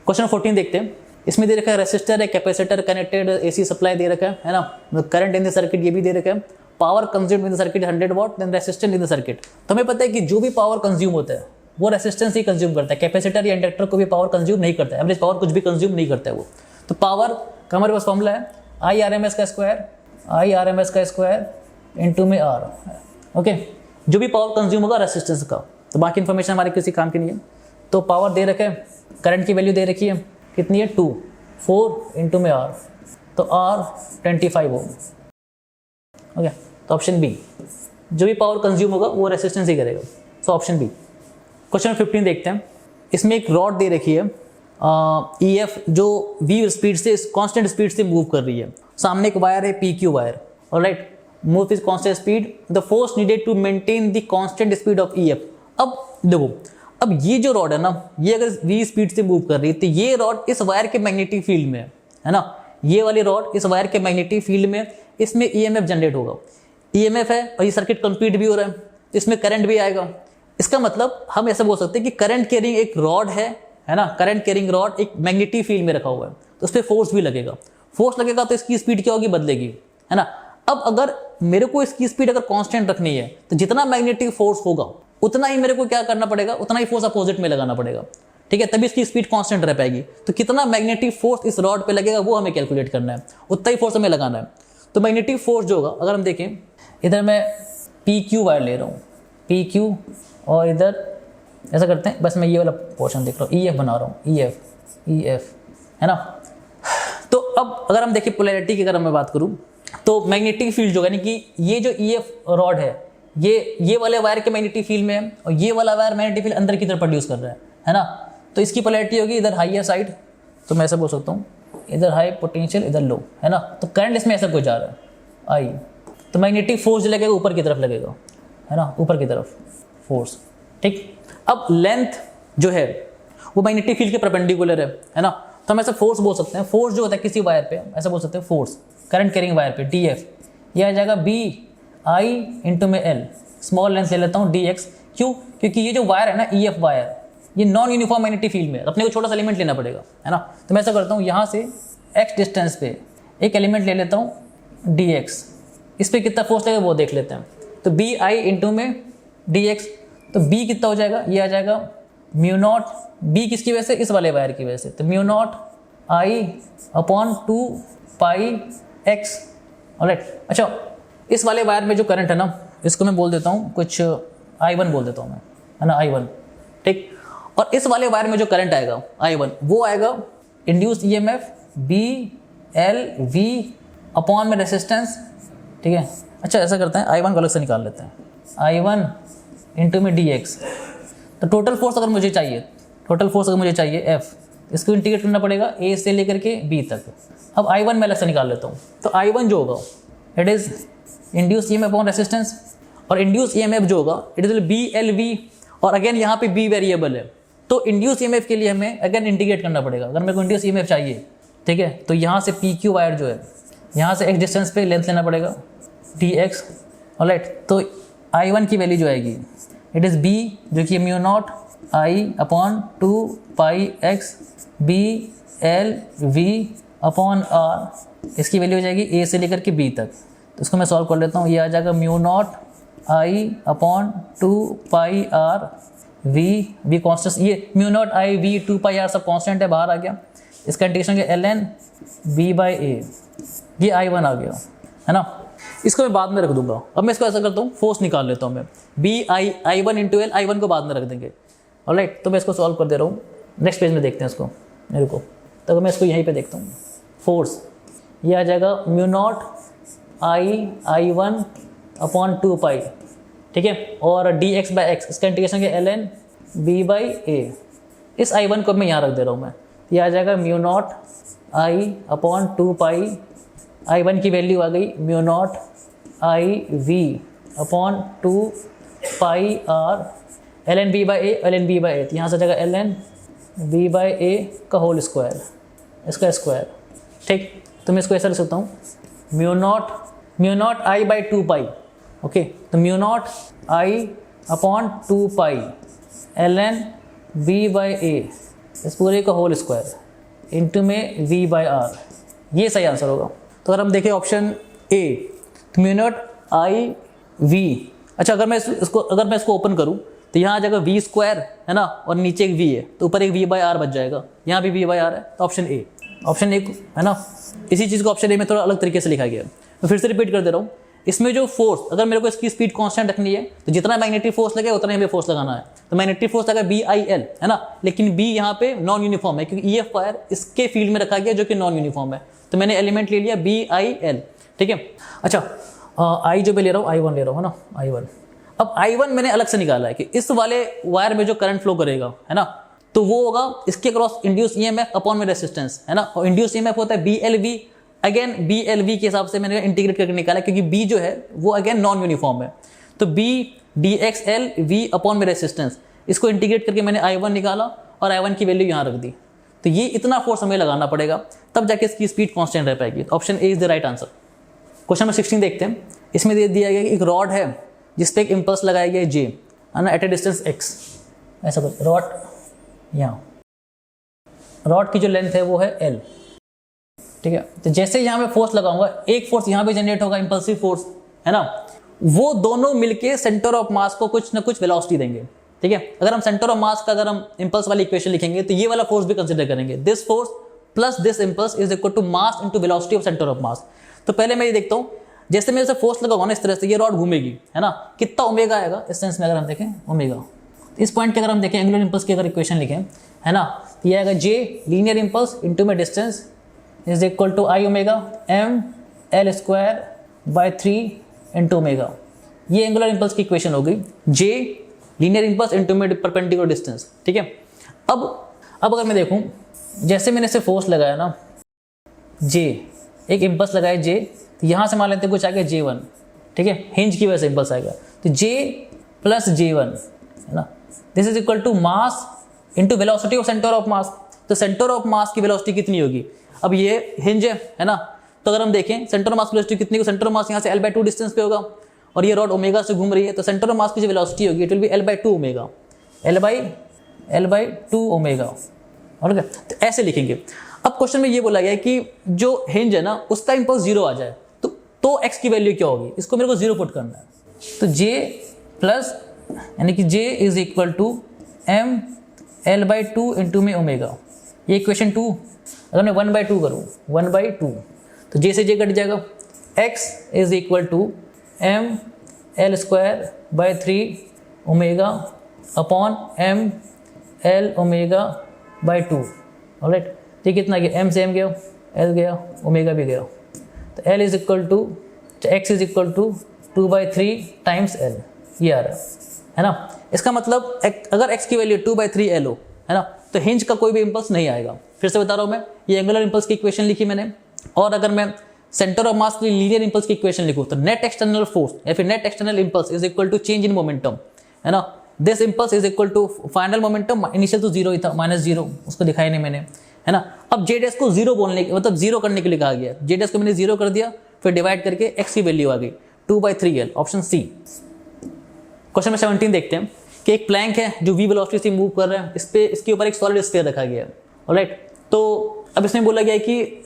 क्वेश्चन 14 देखते हैं, इसमें दे रखा है रेसिस्टर है, कैपेसिटर कनेक्टेड, AC सप्लाई दे रखा है ना, करंट इन द सर्किट ये भी दे रखा है, power consume in the circuit 100 watt, then resistance in the circuit. तो हमें पता है कि जो भी पावर कंज्यूम होता है वो रेसिस्टेंस ही कंज्यूम करता है, कैपेसिटर या इंडक्टर को भी पावर कंज्यूम नहीं करता है, एवरेज पावर कुछ भी कंज्यूम नहीं करता है वो। तो पावर का हमारे पास फॉर्मूला है IRMS का स्क्वायर इंटू में R, ओके। जो भी पावर कंज्यूम होगा रेसिस्टेंस का, तो बाकी इन्फॉर्मेशन हमारे किसी काम की नहीं है। तो पावर दे रखे है, करंट की वैल्यू दे रखी है, कितनी है 2, 4 इंटू में R, तो R 25 ओम, ओके। तो ऑप्शन बी, जो भी पावर कंज्यूम होगा वो रेसिस्टेंस ही करेगा, तो ऑप्शन बी। क्वेश्चन 15 देखते हैं, इसमें एक रॉड दे रखी है EF जो V स्पीड से कांस्टेंट स्पीड से मूव कर रही है, सामने एक वायर है PQ wire, alright, move is constant speed, the force needed to maintain the constant speed of EF। अब देखो, अब ये जो रॉड है ना, ये अगर V स्पीड से मूव कर रही है तो ये रॉड इस वायर के मैग्नेटिक फील्ड में है ना, ये वाली रॉड इस वायर के मैग्नेटिक फील्ड में, इसमें EMF जनरेट होगा, EMF है और ये सर्किट कंप्लीट भी हो रहा है, इसमें करंट भी आएगा। इसका मतलब हम ऐसा बोल सकते हैं कि करंट कैरिंग एक रॉड है ना, करंट कैरिंग रॉड एक मैग्नेटिक फील्ड में रखा हुआ है, तो उस पर फोर्स भी लगेगा, फोर्स लगेगा तो इसकी स्पीड क्या होगी, बदलेगी, है ना। अब अगर मेरे को इसकी स्पीड अगर कांस्टेंट रखनी है तो जितना मैग्नेटिक फोर्स होगा उतना ही मेरे को क्या करना पड़ेगा, उतना ही फोर्स अपोजिट में लगाना पड़ेगा, ठीक है, तभी इसकी स्पीड कांस्टेंट रह पाएगी। तो कितना मैग्नेटिक फोर्स इस रॉड पे लगेगा वो हमें कैलकुलेट करना है, उतना ही फोर्स हमें लगाना है। तो मैग्नेटिक फोर्स जो होगा, अगर हम देखें इधर मैं PQ वायर ले रहा हूँ, PQ, और इधर ऐसा करते हैं, बस मैं ये वाला पोर्शन देख रहा हूँ, EF बना रहा हूँ, EF है ना। तो अब अगर हम देखें पोलैरिटी की, अगर मैं बात करूँ तो मैग्नेटिक फील्ड जो है, यानी कि ये जो EF रॉड है ये वाले वायर के मैग्नेटिक फील्ड में है और ये वाला वायर मैग्नेटिक फील्ड अंदर की तरफ प्रोड्यूस कर रहा है ना। तो इसकी पोलैरिटी होगी इधर हाई है साइड, तो मैं ऐसा बोल सकता हूँ इधर हाई पोटेंशियल इधर लो, है ना। तो करंट इसमें ऐसा कोई जा रहा है आई, तो मैग्नेटिक फोर्स जो लगेगा ऊपर की तरफ लगेगा, है ना, ऊपर की तरफ फोर्स, ठीक। अब लेंथ जो है वो मैग्नेटिक फील्ड के परपेंडिकुलर है ना, तो हम ऐसा फोर्स बोल सकते हैं, फोर्स जो होता है किसी वायर पे ऐसा बोल सकते हैं फोर्स, करंट कैरिंग वायर पे DF, यह आ जाएगा BI इंटू में L, स्मॉल लेंथ ले लेता हूँ DX, क्यों, क्योंकि ये जो वायर है ना EF वायर, ये नॉन यूनिफॉर्म मैग्नेटिक फील्ड में, अपने को छोटा सा एलिमेंट लेना पड़ेगा, है ना। तो मैं ऐसा करता हूँ, यहाँ से X डिस्टेंस पे एक एलिमेंट ले लेता हूँ DX, इस पर कितना फोर्स लगेगा वो देख लेते हैं। तो BI इंटू में DX, तो B कितना हो जाएगा, ये आ जाएगा म्यू नॉट, B किसकी वजह से, इस वाले वायर की वजह से, तो mu naught I upon 2 pi X, alright. अच्छा, इस वाले वायर में जो करंट है ना, इसको मैं बोल देता हूँ कुछ I1 बोल देता हूँ मैं, है ना, I1, ठीक। और इस वाले वायर में जो करंट आएगा I1, वो आएगा इंड्यूस्ड EMF BLV अपॉन में रेसिस्टेंस, ठीक है। अच्छा, ऐसा करते हैं I1 को अलग से निकाल लेते हैं, I1 इंटू में DX। तो टोटल फोर्स अगर मुझे चाहिए F, इसको इंटीग्रेट करना पड़ेगा A से लेकर के B तक। अब I1 मैं अलग से निकाल लेता हूँ, तो I1 जो होगा it is induce EMF upon resistance, और इंड्यूस EMF जो होगा इट इज BLV, और अगेन यहाँ पे B वेरिएबल है, तो इंड्यूस EMF के लिए हमें अगेन इंटीग्रेट करना पड़ेगा। अगर मेरे को इंड्यूस EMF चाहिए, ठीक है, तो यहाँ से PQ वायर जो है, यहाँ से X डिस्टेंस पे लेंथ लेना पड़ेगा DX, ऑलराइट। तो I1 की वैल्यू जो आएगी इट इज़ B, जो कि mu naught I upon 2 pi X BLV upon R, इसकी वैल्यू हो जाएगी A से लेकर के B तक। तो इसको मैं सॉल्व कर लेता हूँ, ये आ जाएगा mu naught I upon 2 pi R V constant, ये mu naught I V 2 pi R सब कॉन्स्टेंट है, बाहर आ गया। इसका इंटीग्रेशन क्या ln b बाई ए, ये I1 आ गया है ना। इसको मैं बाद में रख दूंगा। अब मैं इसको ऐसा करता हूँ, फोर्स निकाल लेता हूँ मैं, I1 इंटू एल, I1 को बाद में रख देंगे। ऑलराइट, तो मैं इसको सॉल्व कर दे रहा हूँ। नेक्स्ट पेज में देखते हैं इसको, मेरे को तो मैं इसको यहीं पे देखता हूँ। फोर्स ये आ जाएगा म्यू नॉट I1 अपॉन 2 पाई, ठीक है, और dx बाई एक्स, इसका इंटीग्रेशन क्या ln b बाई ए। इस I1 को मैं यहाँ रख दे रहा हूँ मैं, ये आ जाएगा mu naught I upon 2 pi, I1 की वैल्यू आ गई mu naught IV upon 2 pi r ln b by a, ln b by a, तो यहाँ से जाएगा ln b बाई ए का होल स्क्वायर, इसका स्क्वायर, ठीक। तो मैं इसको ऐसा लिख सकता हूँ, mu naught I by 2 pi, okay, तो mu naught I upon 2 pi ln b by a इस पूरे का होल स्क्वायर इंटू में v बाई r, ये सही आंसर होगा। तो अगर हम देखें ऑप्शन ए, तो म्यू नॉट IV, अच्छा अगर मैं इसको ओपन करूँ तो यहाँ आ जाएगा v स्क्वायर है ना, और नीचे एक v है, तो ऊपर एक v बाई आर बच जाएगा, यहाँ भी v बाई आर है, तो ऑप्शन ए है ना। इसी चीज़ को ऑप्शन ए में थोड़ा अलग तरीके से लिखा गया है। तो फिर से रिपीट कर दे रहा हूँ, इसमें जो फोर्स, अगर मेरे को इसकी स्पीड कांस्टेंट रखनी है तो जितना मैग्नेटिक फोर्स लगे उतना ही हमें फोर्स लगाना है। तो मैग्नेटिक फोर्स लगा BIL है ना, लेकिन B यहाँ पे नॉन यूनिफॉर्म है क्योंकि EF वायर इसके फील्ड में रखा गया जो कि नॉन यूनिफॉर्म है, तो मैंने एलिमेंट ले लिया BIL, ठीक है। अच्छा I जो मैं ले रहा हूँ I1 ले रहा हूँ है ना, I1। अब I1 मैंने अलग से निकाला है कि इस वाले वायर में जो करंट फ्लो करेगा है ना, तो वो होगा इसके क्रॉस इंड्यूस EMF अपॉन में रेसिस्टेंस है ना, और इंड्यूस EMF होता है BLV, अगेन BLV के हिसाब से मैंने इंटीग्रेट करके निकाला क्योंकि B जो है वो अगेन नॉन यूनिफॉर्म है, तो B dxL V अपॉन में रेसिस्टेंस, इसको इंटीग्रेट करके मैंने I1 निकाला और I1 की वैल्यू यहाँ रख दी। तो ये इतना फोर्स हमें लगाना पड़ेगा तब जाके इसकी स्पीड कांस्टेंट रह पाएगी। Option A is the right answer. Question number 16 देखते हैं। इसमें दे दिया गया कि एक रॉड है जिसपे एक इम्पल्स लगाया गया है J है ना, एट ए डिस्टेंस x, ऐसा कुछ। रॉड की जो लेंथ है वो है L, ठीक है। तो जैसे यहाँ मैं फोर्स लगाऊंगा, एक फोर्स यहाँ पे जनरेट होगा, इंपल्सिव फोर्स है ना, वो दोनों मिलके सेंटर ऑफ मास को कुछ ना कुछ वेलोसिटी देंगे, ठीक है। अगर हम सेंटर ऑफ मास का अगर हम इंपल्स वाली इक्वेशन लिखेंगे तो ये वाला फोर्स भी कंसीडर करेंगे, this force plus this impulse is equal to mass into velocity of centre of mass. तो पहले मैं ये देखता हूँ, जैसे मैं इसे फोर्स लगाऊंगा ना इस तरह से, ये रॉड घूमेगी है ना, कितना ओमेगा आएगा इस सेंस में, अगर हम देखें ओमेगा, इस पॉइंट के अगर हम देखें एंगुलर इंपल्स की अगर इक्वेशन लिखें है ना, तो ये आएगा J लीनियर इंपल्स इनटू में distance is equal to I omega m L square by 3 into omega. ये एंगुलर इंपल्स की इक्वेशन हो गई, J लीनियर इंपल्स इनटू में परपेंडिकुलर डिस्टेंस, ठीक है। अब अगर मैं देखूं, जैसे मैंने इसे फोर्स लगाया ना J, एक इंपल्स लगाया J, तो यहाँ से मान लेते हैं कुछ आ गया J1, ठीक है, हिंज की वजह से इंपल्स आएगा, तो J प्लस J1 है ना, this is equal to mass into velocity of centre of mass. तो सेंटर ऑफ मास की वेलोसिटी कितनी होगी, अब ये हिंज है ना, तो अगर हम देखें सेंटर ऑफ मास की वेलोसिटी कितनी, सेंटर ऑफ मास यहाँ से L/2 डिस्टेंस पे होगा और ये रॉड ओमेगा से घूम रही है, तो सेंटर ऑफ मास की जो वेलोसिटी होगी it will be L/2 omega, L/2 omega, और तो ऐसे लिखेंगे। अब क्वेश्चन में ये बोला गया है कि जो हिंज है ना उसका इंपल्स 0 आ जाए तो x की वैल्यू क्या होगी, इसको मेरे को 0 पुट करना है। तो J प्लस यानी कि J is equal to m L/2 into में ओमेगा, ये इक्वेशन 2। अगर मैं 1/2 करूँ 1/2 तो J से J कट जाएगा, x is equal to m L square by 3 omega upon m L omega by 2, alright. ये कितना गया, m से m गया, L गया, ओमेगा भी गया, तो L is equal to x is equal to 2/3 times L, ये आ रहा है ना। इसका मतलब अगर x की वैल्यू 2/3 L हो है ना, तो हिंज का कोई भी इंपल्स नहीं आएगा। फिर से बता रहा हूँ मैं, ये एंगुलर इंपल्स की इक्वेशन लिखी मैंने, और अगर मैं सेंटर ऑफ मास के लिए लीनियर इंपल्स की इक्वेशन लिखूँ तो नेट एक्सटर्नल फोर्स या फिर net external impulse is equal to change in momentum है ना, this impulse is equal to final momentum, initial तो 0 ही था, -0, उसको दिखाया नहीं मैंने है ना। अब J डैश को 0 बोलने के मतलब 0 करने के लिए कहा गया, J डैश को मैंने 0 कर दिया, फिर डिवाइड करके x की वैल्यू आ गई 2/3L, option C. Question number 17 देखते हैं कि एक प्लैंक है जो v वेलोसिटी से मूव कर रहा है, इस पे इसके ऊपर एक सॉलिड स्फीयर रखा गया है, ऑलराइट। तो अब इसमें बोला गया है कि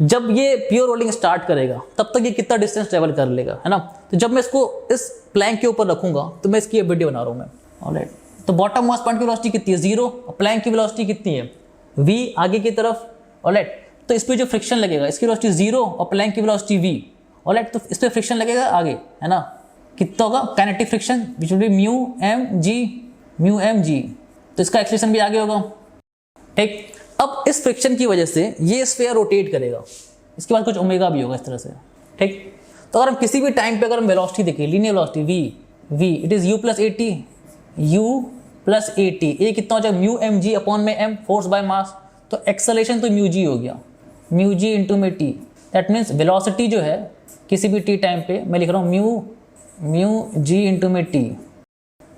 जब ये प्योर रोलिंग स्टार्ट करेगा तब तक ये कितना डिस्टेंस ट्रेवल कर लेगा है ना। तो जब मैं इसको इस प्लैंक के ऊपर रखूंगा तो मैं इसकी वीडियो बना रहा हूँ मैं, ऑलराइट। तो बॉटम मोस्ट पॉइंट की वेलोसिटी कितनी है 0, और प्लैंक की वेलोसिटी कितनी है v आगे की तरफ, ऑलराइट। तो इस पे जो फ्रिक्शन लगेगा, इसकी वेलोसिटी 0 और प्लैंक की वेलोसिटी v, ऑलराइट। तो इस पे फ्रिक्शन लगेगा आगे, है ना, कितना होगा kinetic friction which will be mu M G. तो इसका एक्सेलरेशन भी आगे होगा, ठीक। अब इस फ्रिक्शन की वजह से ये स्फीयर रोटेट करेगा, इसके बाद कुछ ओमेगा भी होगा इस तरह से, ठीक। तो अगर हम किसी भी टाइम पे अगर हम वेलोसिटी देखें, linear velocity v it is u plus a T, ये कितना हो जाएगा म्यू एम जी अपॉन में m, फोर्स बाय मास। तो एक्सेलरेशन तो म्यू जी हो गया, म्यू जी इंटू में टी। दैट मीन्स वेलोसिटी जो है किसी भी टी टाइम पे मैं लिख रहा हूँ म्यू जी इंटू में टी,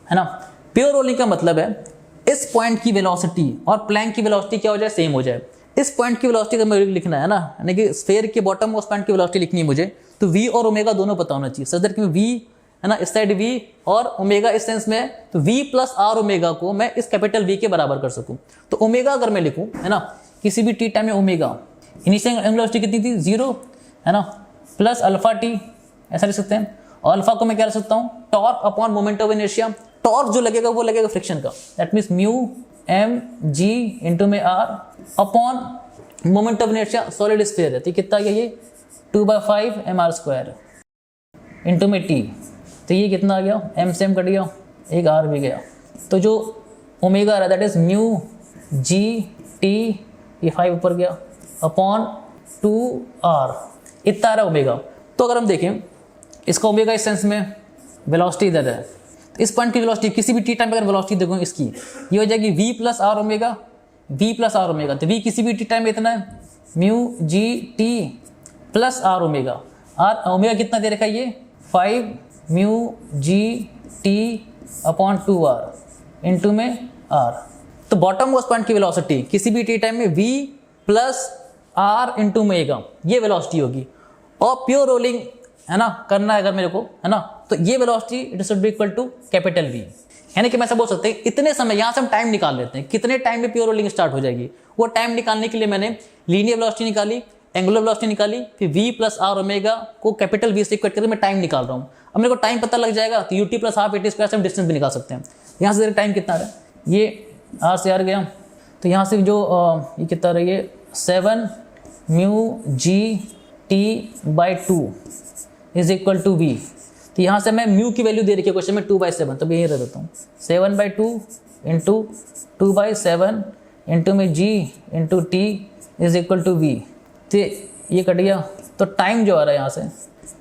है ना। प्योर रोलिंग का मतलब है इस पॉइंट की वेलोसिटी और प्लैंक की वेलोसिटी क्या हो जाए, सेम हो जाए। इस पॉइंट की वेलोसिटी अगर मुझे लिखना है ना, यानी कि स्फीयर के बॉटम में उस पॉइंट की वेलोसिटी लिखनी है मुझे, तो v और ओमेगा दोनों पता होना चाहिए। सच दैट कि v है ना, इस साइड v और ओमेगा इस सेंस में, तो v प्लस आर ओमेगा को मैं इस कैपिटल V के बराबर कर सकूं। तो ओमेगा अगर मैं लिखूं, है ना, किसी भी टी टाइम में ओमेगा, इनिशियल एंगुलर वेलोसिटी कितनी थी 0, है ना, प्लस अल्फा टी, ऐसा लिख सकते हैं। और अल्फा को मैं क्या लिख सकता हूँ, torque upon moment of inertia. Torque जो लगेगा वो लगेगा फ्रिक्शन का, that means mu M G into में R upon moment of inertia solid sphere है, तो कितना गया ये 2/5 mr² इंटू में टी। तो ये कितना आ गया, m से m कट गया, एक r भी गया। तो जो ओमेगा आ रहा है that is mu g T, ये 5 ऊपर गया अपॉन 2r, इतना आ रहा है ओमेगा। तो अगर हम देखें इसका ओमेगा इस सेंस में वेलोसिटी इधर है, तो इस पॉइंट की वेलोसिटी किसी भी टी टाइम पर अगर वेलोसिटी देखो इसकी, ये हो जाएगी v plus r omega, v plus r omega. तो v किसी भी टी टाइम में इतना है mu g t plus r omega. R omega कितना दे रखा है ये 5 mu g t upon 2r into में r। तो बॉटम मोस्ट पॉइंट की वेलोसिटी किसी भी टी टाइम में v plus r into omega, ये वेलोसिटी होगी। और प्योर रोलिंग है ना करना है अगर मेरे को, है ना, तो ये velocity it should be equal to capital V। यानी कि मैं ऐसा बोल सकते हैं इतने समय, यहाँ से हम टाइम निकाल लेते हैं कितने टाइम में प्योर रोलिंग स्टार्ट हो जाएगी। वो टाइम निकालने के लिए मैंने लीनियर वेलोसिटी निकाली, एंगुलर वेलोसिटी निकाली, फिर v प्लस आर ओमेगा को कैपिटल V से इक्वेट करके मैं टाइम निकाल रहा हूँ। अब मेरे को टाइम पता लग जाएगा तो ut plus half AT square से हम डिस्टेंस भी निकाल सकते हैं। यहाँ से टाइम कितना आ रहा है, ये r से r गया, तो यहाँ से जो ये कितना रही है 7 mu g t by 2 is equal to v। तो यहाँ से मैं म्यू की वैल्यू दे रखी है क्वेश्चन में 2/7, तो यही रख देता हूँ 7/2 इंटू 2/7 इंटू में g into t is equal to v। तो ये कट गया, तो टाइम जो आ रहा है यहाँ से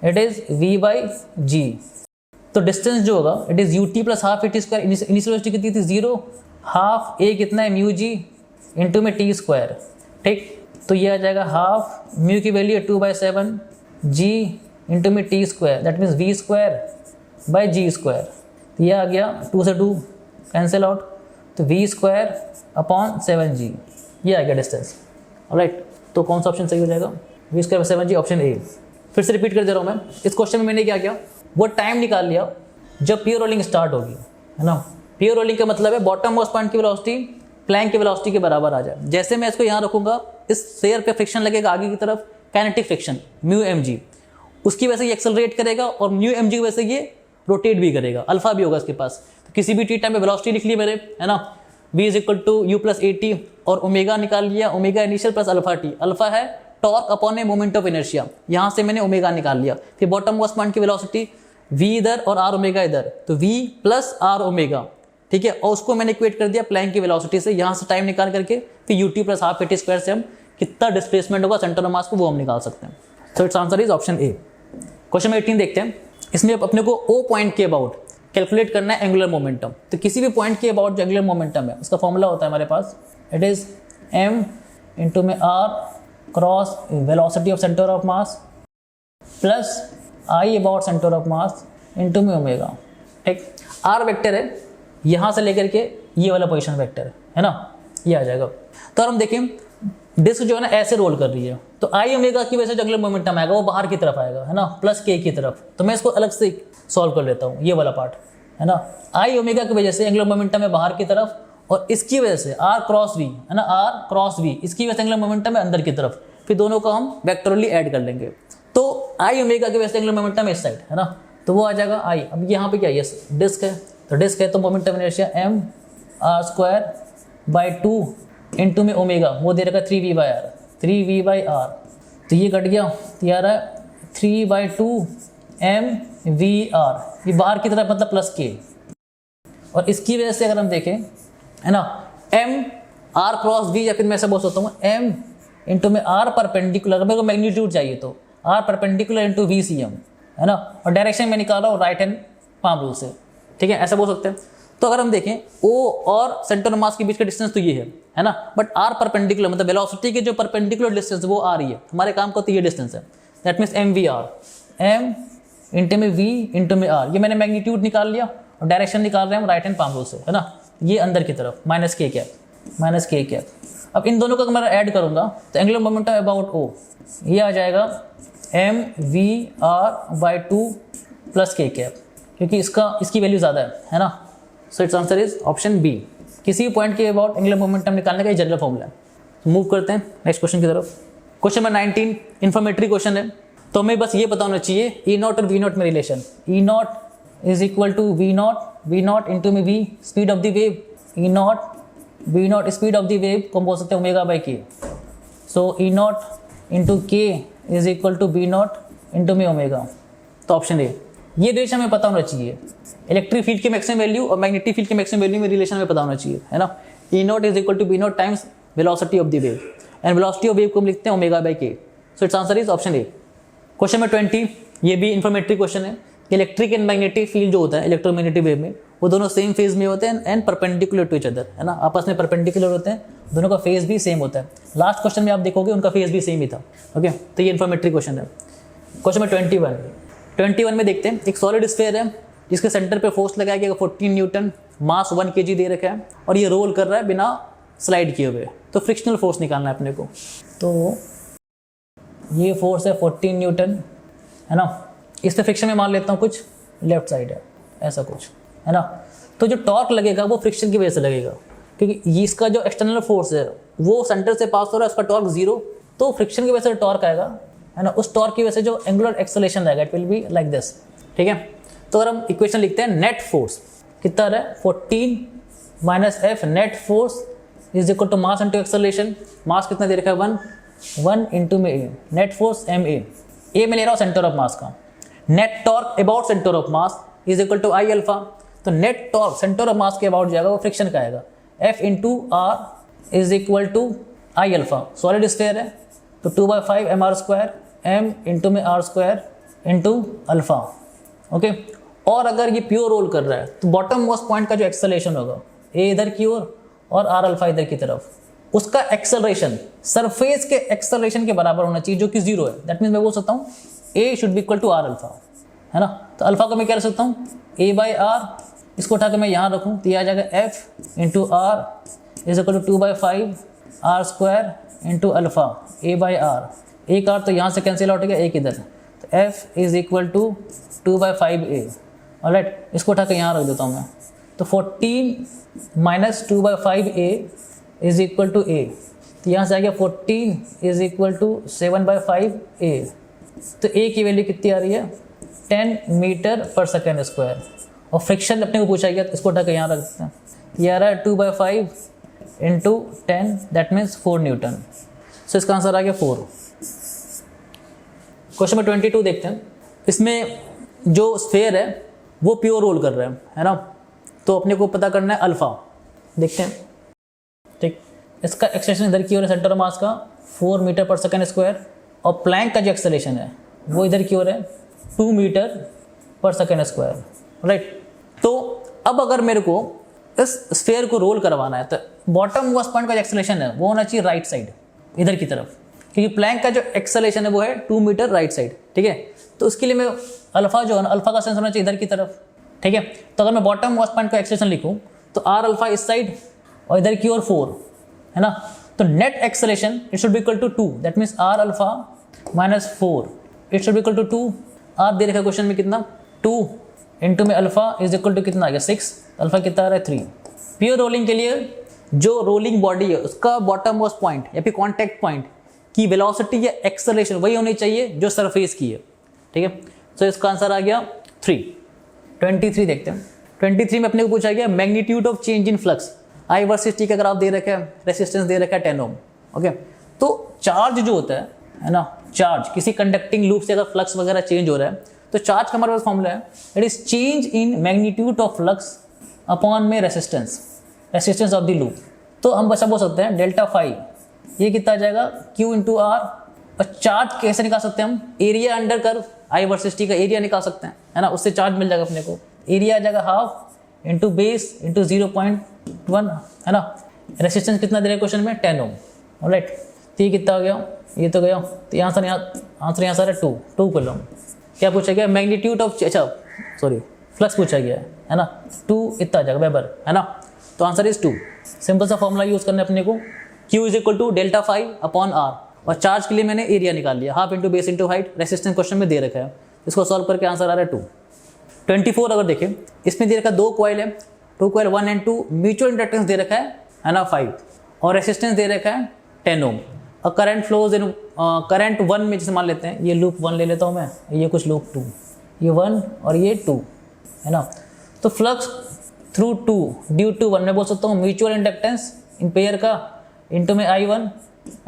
इट इज v/g। तो डिस्टेंस जो होगा it is ut plus half AT square, initial velocity कितनी थी 0, हाफ a कितना है म्यू जी इंटू में टी स्क्वायर, ठीक। तो ये आ जाएगा हाफ म्यू की वैल्यू है 2/7 g इंटू में t square, that means v square by g square. तो ये आ गया 2 से 2 कैंसिल आउट, तो v स्क्वायर अपॉन 7g, ये आ गया डिस्टेंस, ऑलराइट। तो कौन सा ऑप्शन सही हो जाएगा, v square by 7g, option A. फिर से रिपीट कर दे रहा हूँ मैं, इस क्वेश्चन में मैंने क्या किया, वो टाइम निकाल लिया जब प्योर रोलिंग स्टार्ट होगी, है ना। प्योर रोलिंग का मतलब है बॉटम मोस्ट पॉइंट की वेलोसिटी प्लैंक की वेलोसिटी के बराबर आ जाए। जैसे मैं इसको यहाँ रखूंगा, इस स्फीयर पे फ्रिक्शन लगेगा आगे की तरफ, kinetic friction mu M g, उसकी वजह से ये एक्सेलरेट करेगा और म्यू एम जी की वजह से ये रोटेट भी करेगा, अल्फा भी होगा इसके पास। तो किसी भी टी टाइम में वेलोसिटी लिख ली मेरे, है ना, v is equal to u plus a t, और ओमेगा निकाल लिया, omega initial plus alpha t. Alpha है torque upon a moment of inertia, यहाँ से मैंने ओमेगा निकाल लिया। फिर बॉटम मोस्ट पॉइंट की वेलोसिटी v इधर और r ओमेगा इधर, तो v प्लस r ओमेगा, ठीक है। और उसको मैंने इक्वेट कर दिया प्लैंक की वेलोसिटी से, यहाँ से टाइम निकाल करके फिर ut plus half AT square से हम कितना डिस्प्लेसमेंट होगा सेंटर ऑफ मास को वो हम निकाल सकते हैं। So it's answer is option A. Question 18 देखते हैं। इसमें अपने को O पॉइंट के अबाउट कैलकुलेट करना है एंगुलर मोमेंटम। तो किसी भी पॉइंट के अबाउट जो एंगुलर मोमेंटम है उसका फॉर्मूला होता है हमारे पास, इट इज m इंटू में r cross velocity of centre of mass plus i about centre of mass into में ओमेगा, ठीक। r वेक्टर है यहाँ से लेकर के ये वाला पोजिशन वेक्टर है ना, ये आ जाएगा। तो हम देखें डिस्क जो है ना ऐसे रोल कर रही है, तो आई ओमेगा की वजह से जो एंगुलर मोमेंटम आएगा वो बाहर की तरफ आएगा, है ना, प्लस के की तरफ। तो मैं इसको अलग से सॉल्व कर लेता हूँ, ये वाला पार्ट, है ना। आई ओमेगा की वजह से एंगुलर मोमेंटम है बाहर की तरफ, और इसकी वजह से आर क्रॉस वी, है ना, आर क्रॉस वी, इसकी वजह से एंगुलर मोमेंटम है अंदर की तरफ। फिर दोनों को हम वेक्टोरली ऐड कर लेंगे, तो आई ओमेगा की वजह से एंगुलर मोमेंटम इस साइड, है ना, तो वो आ जाएगा आई। अब यहाँ पे क्या है, डिस्क है, तो डिस्क है तो momentum inertia m r² by 2 into में ओमेगा, वो दे रखा 3v/r, 3v/r, तो ये कट गया, तो ये आ रहा है 3/2 mvr, ये बाहर की तरफ मतलब प्लस के। और इसकी वजह से अगर हम देखें, है ना, m r क्रॉस v, या फिर मैं ऐसा बोल सकता हूँ m इंटू में r परपेंडिकुलर, मेरे को मैग्नीट्यूड चाहिए तो r परपेंडिकुलर इंटू VCM, है ना, और डायरेक्शन में निकाल रहा हूँ राइट हैंड पाम रूल से, ठीक है, ऐसा बोल सकते हैं। तो अगर हम देखें O और सेंटर ऑफ मास के बीच का डिस्टेंस तो ये है ना, बट r परपेंडिकुलर मतलब वेलोसिटी के जो परपेंडिकुलर डिस्टेंस वो आ रही है हमारे काम का, तो ये डिस्टेंस है, that means mvr, m into में v इंटू में r, ये मैंने मैग्नीट्यूड निकाल लिया और डायरेक्शन निकाल रहे हैं हम राइट हैंड पाम रूल से, है ना, ये अंदर की तरफ माइनस के कैप। अब इन दोनों का मैं ऐड करूंगा तो एंगुलर मोमेंटम अबाउट O, ये आ जाएगा mvr/2 प्लस के कैप, क्योंकि इसकी वैल्यू ज़्यादा है ना, so it's answer is option B. किसी भी पॉइंट के अबाउट एंगुलर मोमेंटम निकालने का ये जनरल फॉर्मूला है। मूव करते हैं नेक्स्ट क्वेश्चन की तरफ। क्वेश्चन नंबर 19 इन्फॉर्मेटरी क्वेश्चन है, तो हमें बस ये पता होना चाहिए E0 और V0 में relation. E0 is equal to V0 into में V speed of the wave, E0 V0 speed of the wave को हम बोल सकते हैं omega by k. So E0 into k is equal to V0 into में omega, तो option A. ये relation हमें पता होना चाहिए, इलेक्ट्रिक फील्ड की मैक्सिमम वैल्यू और मैग्नेटिक फील्ड की मैक्सिमम वैल्यू में रिलेशन हमें पता होना चाहिए, है ना। E0 is equal to V0 times velocity of the wave, and velocity of wave को हम लिखते हैं omega by k, so it's answer is option A. Question number 20, ये भी इन्फॉर्मेटरी क्वेश्चन है। इलेक्ट्रिक एंड मैग्नेटिक फील्ड जो होता है इलेक्ट्रोमैग्नेटिक वेव में, वो दोनों सेम फेज में होते हैं and perpendicular to each other, है ना, आपस में परपेंडिकुलर होते हैं, दोनों का फेज भी सेम होता है। लास्ट क्वेश्चन में आप देखोगे उनका फेज भी सेम ही था, ओके। तो ये इन्फॉर्मेटरी क्वेश्चन है। क्वेश्चन नंबर 21 में देखते हैं, एक सॉलिड स्फीयर है जिसके सेंटर पे फोर्स लगाया गया 14 न्यूटन, मास 1 kg दे रखा है और ये रोल कर रहा है बिना स्लाइड किए हुए, तो फ्रिक्शनल फोर्स निकालना है अपने को। तो ये फोर्स है 14 न्यूटन, है ना, इस पे फ्रिक्शन में मान लेता हूँ कुछ लेफ्ट साइड है, ऐसा कुछ, है ना। तो जो टॉर्क लगेगा वो फ्रिक्शन की वजह से लगेगा, क्योंकि इसका जो एक्सटर्नल फोर्स है वो सेंटर से पास हो रहा है, उसका टॉर्क 0, तो फ्रिक्शन की वजह से टॉर्क आएगा, है ना, उस टॉर्क की वजह से जो एंगुलर एक्सेलरेशन आएगा it will be like this, ठीक है। तो अगर हम इक्वेशन लिखते हैं, नेट फोर्स कितना है 14 minus F, net force is equal to mass into acceleration, mass कितना दे रखा है 1 इंटू में A, net force ma, A में ले रहा हूँ सेंटर ऑफ मास का, net torque about centre of mass is equal to I alpha, तो net torque centre of mass के अबाउट जाएगा वो फ्रिक्शन का आएगा, F into are is equal to I alpha, solid sphere है तो 2/5 mr², m into में r² into alpha, okay. और अगर ये प्योर रोल कर रहा है तो बॉटम मोस्ट पॉइंट का जो एक्सेलरेशन होगा ए इधर की ओर और आर अल्फा इधर की तरफ, उसका एक्सेलरेशन सरफेस के एक्सेलरेशन के बराबर होना चाहिए जो कि 0 है। दैट मीन्स मैं बोल सकता हूँ A should be equal to R alpha, है ना। तो अल्फा को मैं क्या रख सकता हूँ a/r, इसको उठा के मैं यहाँ रखूँ तो यह आ जाएगा f into are is equal to 2/5 r² into alpha a/r, एक आर तो यहाँ से कैंसिल आउट हो गया, एक इधर, तो f is equal to 2/5a, alright. इसको उठा के यहाँ रख देता हूँ मैं, तो 14 minus 2/5a is equal to a, तो यहाँ से आ गया 14 इज इक्वल टू 7/5a, तो a की वैल्यू कितनी आ रही है 10 मीटर पर सेकेंड स्क्वायर, और फ्रिक्शन अपने को पूछा गया तो इसको उठा के यहाँ रख देते हैं, ये आ रहा है 2/5 इंटू 10, दैट मीन्स 4 न्यूटन, सो इसका आंसर आ गया 4। क्वेश्चन नंबर 22 देखते हैं, इसमें जो स्फीयर है वो प्योर रोल कर रहा है ना, तो अपने को पता करना है अल्फा, देखते हैं, ठीक। इसका एक्सेलरेशन इधर की ओर है, सेंटर ऑफ मास का 4 मीटर पर सेकेंड स्क्वायर, और प्लैंक का जो एक्सेलरेशन है वो इधर की ओर है 2 मीटर पर सेकेंड स्क्वायर, राइट। तो अब अगर मेरे को इस स्फीयर को रोल करवाना है तो बॉटम मोस्ट पॉइंट का जो एक्सेलरेशन है वो होना चाहिए राइट साइड, इधर की तरफ, क्योंकि प्लैंक का जो एक्सेलरेशन है वो है 2 मीटर राइट साइड, ठीक है। तो उसके लिए मैं अल्फा जो है ना, अल्फा का सेंस होना चाहिए इधर की तरफ, ठीक है। तो अगर मैं बॉटम मोस्ट पॉइंट का एक्सेलरेशन लिखूँ तो आर अल्फा इस साइड और इधर की ओर 4, है ना, तो net acceleration it should be equal to 2, that means r alpha minus 4 it should be equal to 2, r दे रखा क्वेश्चन में कितना 2 इंटू में अल्फा इज इक्वल टू कितना आ गया 6, अल्फा कितना आ रहा है 3। प्योर रोलिंग के लिए जो रोलिंग बॉडी है उसका बॉटम मोस्ट पॉइंट या फिर कॉन्टैक्ट पॉइंट की वेलोसिटी या एक्सेलरेशन वही होनी चाहिए जो सरफेस की है, ठीक है। तो इसका आंसर आ गया 3। 23 देखते हैं, 23 में अपने को पूछा गया magnitude of change in flux, I versus T का ग्राफ दे रखा है, रेसिस्टेंस दे रखा है 10 ओम। ओके, तो चार्ज जो होता है ना, चार्ज किसी कंडक्टिंग लूप से अगर फ्लक्स वगैरह चेंज हो रहा है तो चार्ज का हमारे पास फॉर्मूला है, it is change in magnitude of flux upon में रेसिस्टेंस ऑफ द लूप। तो हम बचा बोल सकते हैं डेल्टा फाई, ये कितना आ जाएगा Q इंटू आर। और चार्ज कैसे निकाल सकते हैं हम, एरिया अंडर कर्व आई वर्सेस टी का एरिया निकाल सकते हैं, है ना, उससे चार्ज मिल जाएगा अपने को। एरिया आ जाएगा हाफ इंटू बेस इंटू 0.1, है ना। रेसिस्टेंस कितना दे रहा है क्वेश्चन में, 10 ओम। ऑलराइट, तो ये कितना हो गया, ये तो गया, तो आंसर यहाँ सारा 2 कर लो। क्या पूछा गया, मैग्नीट्यूड ऑफ, अच्छा सॉरी फ्लक्स पूछा गया है ना, 2 इतना आ जाएगा वेबर, है ना। तो आंसर इज 2। सिंपल सा फॉर्मूला यूज करना है अपने को, Q is equal to delta phi upon r. और चार्ज के लिए मैंने एरिया निकाल लिया, half into base into height, resistance question में दे रखा है, इसको सॉल्व करके आंसर आ रहा है 2। 24 अगर देखें, इसमें दे रखा है 2 कॉइल है, 2 कॉइल 1 एंड 2, म्यूचुअल इंडक्टेंस दे रखा है ना 5, और रेसिस्टेंस दे रखा है 10 ओम। और करंट फ्लोज इन करंट 1 में जैसे मान लेते हैं, ये लूप 1 ले लेता हूँ मैं, ये कुछ लूप 2, ये 1 और ये 2, है ना। तो फ्लक्स थ्रू 2 ड्यू टू 1 में बोल सकता हूँ म्यूचुअल इंडक्टेंस इन पेयर का इंटू में I1,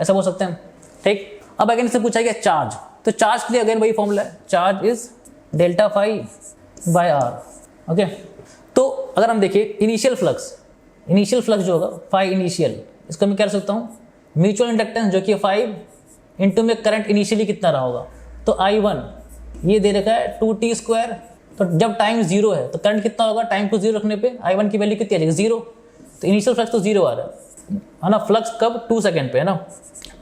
ऐसा बोल सकते हैं, ठीक। अब अगेन इससे पूछा गया चार्ज, तो चार्ज के लिए अगेन वही फॉर्मूला है, charge is delta phi by r. Okay, तो अगर हम देखिए इनिशियल फ्लक्स जो होगा फाई इनिशियल, इसको मैं क्या कर सकता हूँ, म्यूचुअल इंडक्टेंस जो कि 5 इंटू में करंट इनिशियली कितना रहा होगा, तो I1 ये दे रखा है 2t²। तो जब टाइम 0 है तो करंट कितना होगा, टाइम को 0 रखने पे I1 की वैल्यू कितनी आ जाएगी, 0। तो इनिशियल फ्लक्स तो 0 आ रहा है ना। फ्लक्स कब, 2 सेकंड पे, है ना।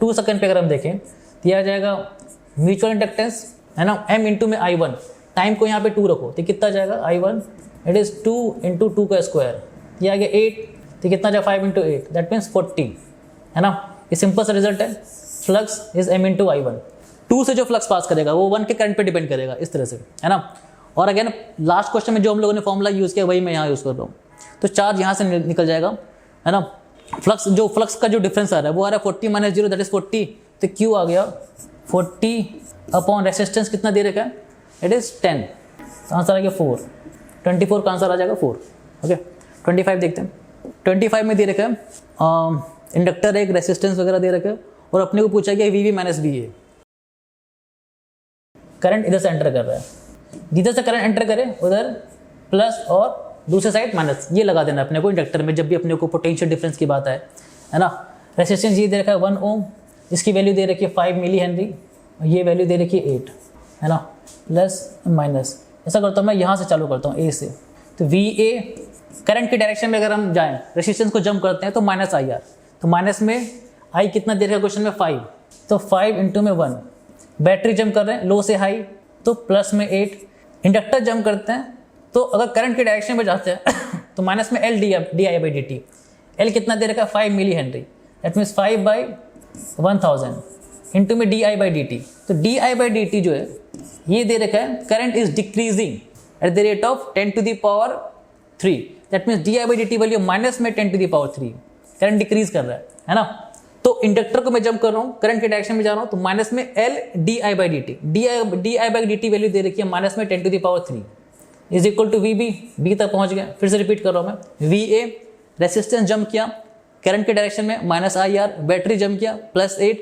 2 सेकंड पे अगर हम देखें तो यह आ जाएगा म्यूचुअल इंडक्टेंस, है ना, M इंटू में I1, टाइम को यहाँ पे 2 रखो तो कितना जाएगा I1, इट इज़ 2 इंटू 2 का स्क्वायर, ये आ गया 8, तो कितना जाएगा 5 इंटू 8, दैट मीन्स 40, है ना। ये सिंपल सा रिजल्ट है, flux is M into I1। 2 से जो फ्लक्स पास करेगा वो 1 के करंट पे डिपेंड करेगा, इस तरह से, है ना। और अगेन लास्ट क्वेश्चन में जो हम लोगों ने फॉर्मूला यूज़ किया वही मैं यहाँ यूज़ कर रहा हूँ। तो चार्ज यहाँ से निकल जाएगा, है ना। फ्लक्स का जो डिफरेंस आ रहा है वो आ रहा है 40 माइनस 0 दैट इज 40, तो Q आ गया 40 अपॉन रेसिस्टेंस कितना दे रखा है, इट इज़ 10, आंसर आ गया 4। 24 का आंसर आ जाएगा 4। ओके, 25 देखते हैं। 25 में दे रखा है इंडक्टर एक, रेसिस्टेंस वगैरह दे रखा है, और अपने को पूछा गया VV माइनस VA। करंट इधर से एंटर कर रहा है, जिधर से करंट एंटर करे उधर प्लस और दूसरे साइड माइनस, ये लगा देना अपने को इंडक्टर में जब भी अपने को पोटेंशियल डिफरेंस की बात है ना। रेसिस्टेंस ये दे रखा है 1 ओम, इसकी वैल्यू दे रखी है 5 मिली हेनरी, ये वैल्यू दे रखी है 8, है ना, प्लस माइनस। ऐसा करता हूँ मैं, यहाँ से चालू करता हूँ A से, तो VA करंट की डायरेक्शन में अगर हम जाएँ, रेसिस्टेंस को जंप करते हैं तो माइनस IR, तो माइनस में I कितना दे रखा है क्वेश्चन में 5, तो 5 इंटू में 1, बैटरी जंप कर रहे हैं लो से हाई तो प्लस में 8, इंडक्टर जंप करते हैं तो अगर करंट की डायरेक्शन में जाते हैं तो माइनस में L di by dt, L कितना दे रखा है 5 milli henry, that means 5 by 1000 into में di बाई dt। तो di बाई dt जो है ये दे रखा है current is decreasing at the rate of 10 to the power 3, that means di by dt value minus में 10 to the power 3, current decrease कर रहा है ना। तो इंडक्टर को मैं जंप कर रहा हूँ, करंट के डायरेक्शन में जा रहा हूँ, तो माइनस में L di by dt, di by dt value दे रखी है माइनस में 10 to the power 3 is equal to VB, B तक पहुंच गया। फिर से रिपीट कर रहा हूँ मैं, VA रेसिस्टेंस जंप किया करंट के डायरेक्शन में माइनस IR, बैटरी जंप किया प्लस 8,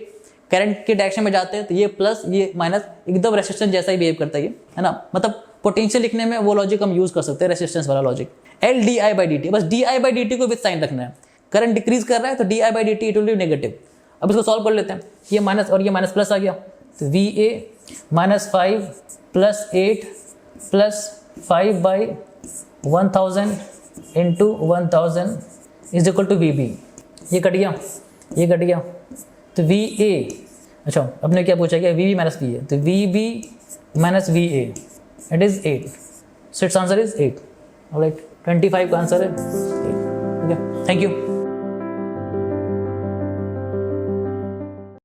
करंट के डायरेक्शन में जाते हैं तो ये प्लस ये माइनस, एकदम रेसिस्टेंस जैसा ही बिहेव करता है ये, है ना। मतलब पोटेंशियल लिखने में वो लॉजिक हम यूज कर सकते हैं, रेसिस्टेंस वाला logic. L di by dt, बस di बाई dt को विद साइन रखना है, करंट डिक्रीज कर रहा है तो di by dt it will be negative. अब इसको सॉल्व कर लेते हैं, ये माइनस और ये माइनस प्लस आ गया, तो VA minus 5 plus 8 plus 5 by 1000 into 1000 is equal to VB, ये कट गया, तो VA, अच्छा अपने क्या पूछा गया, VB माइनस VA, तो VB minus VA it is 8, so it's answer is 8। Alright, 25 का आंसर है। Okay, thank you.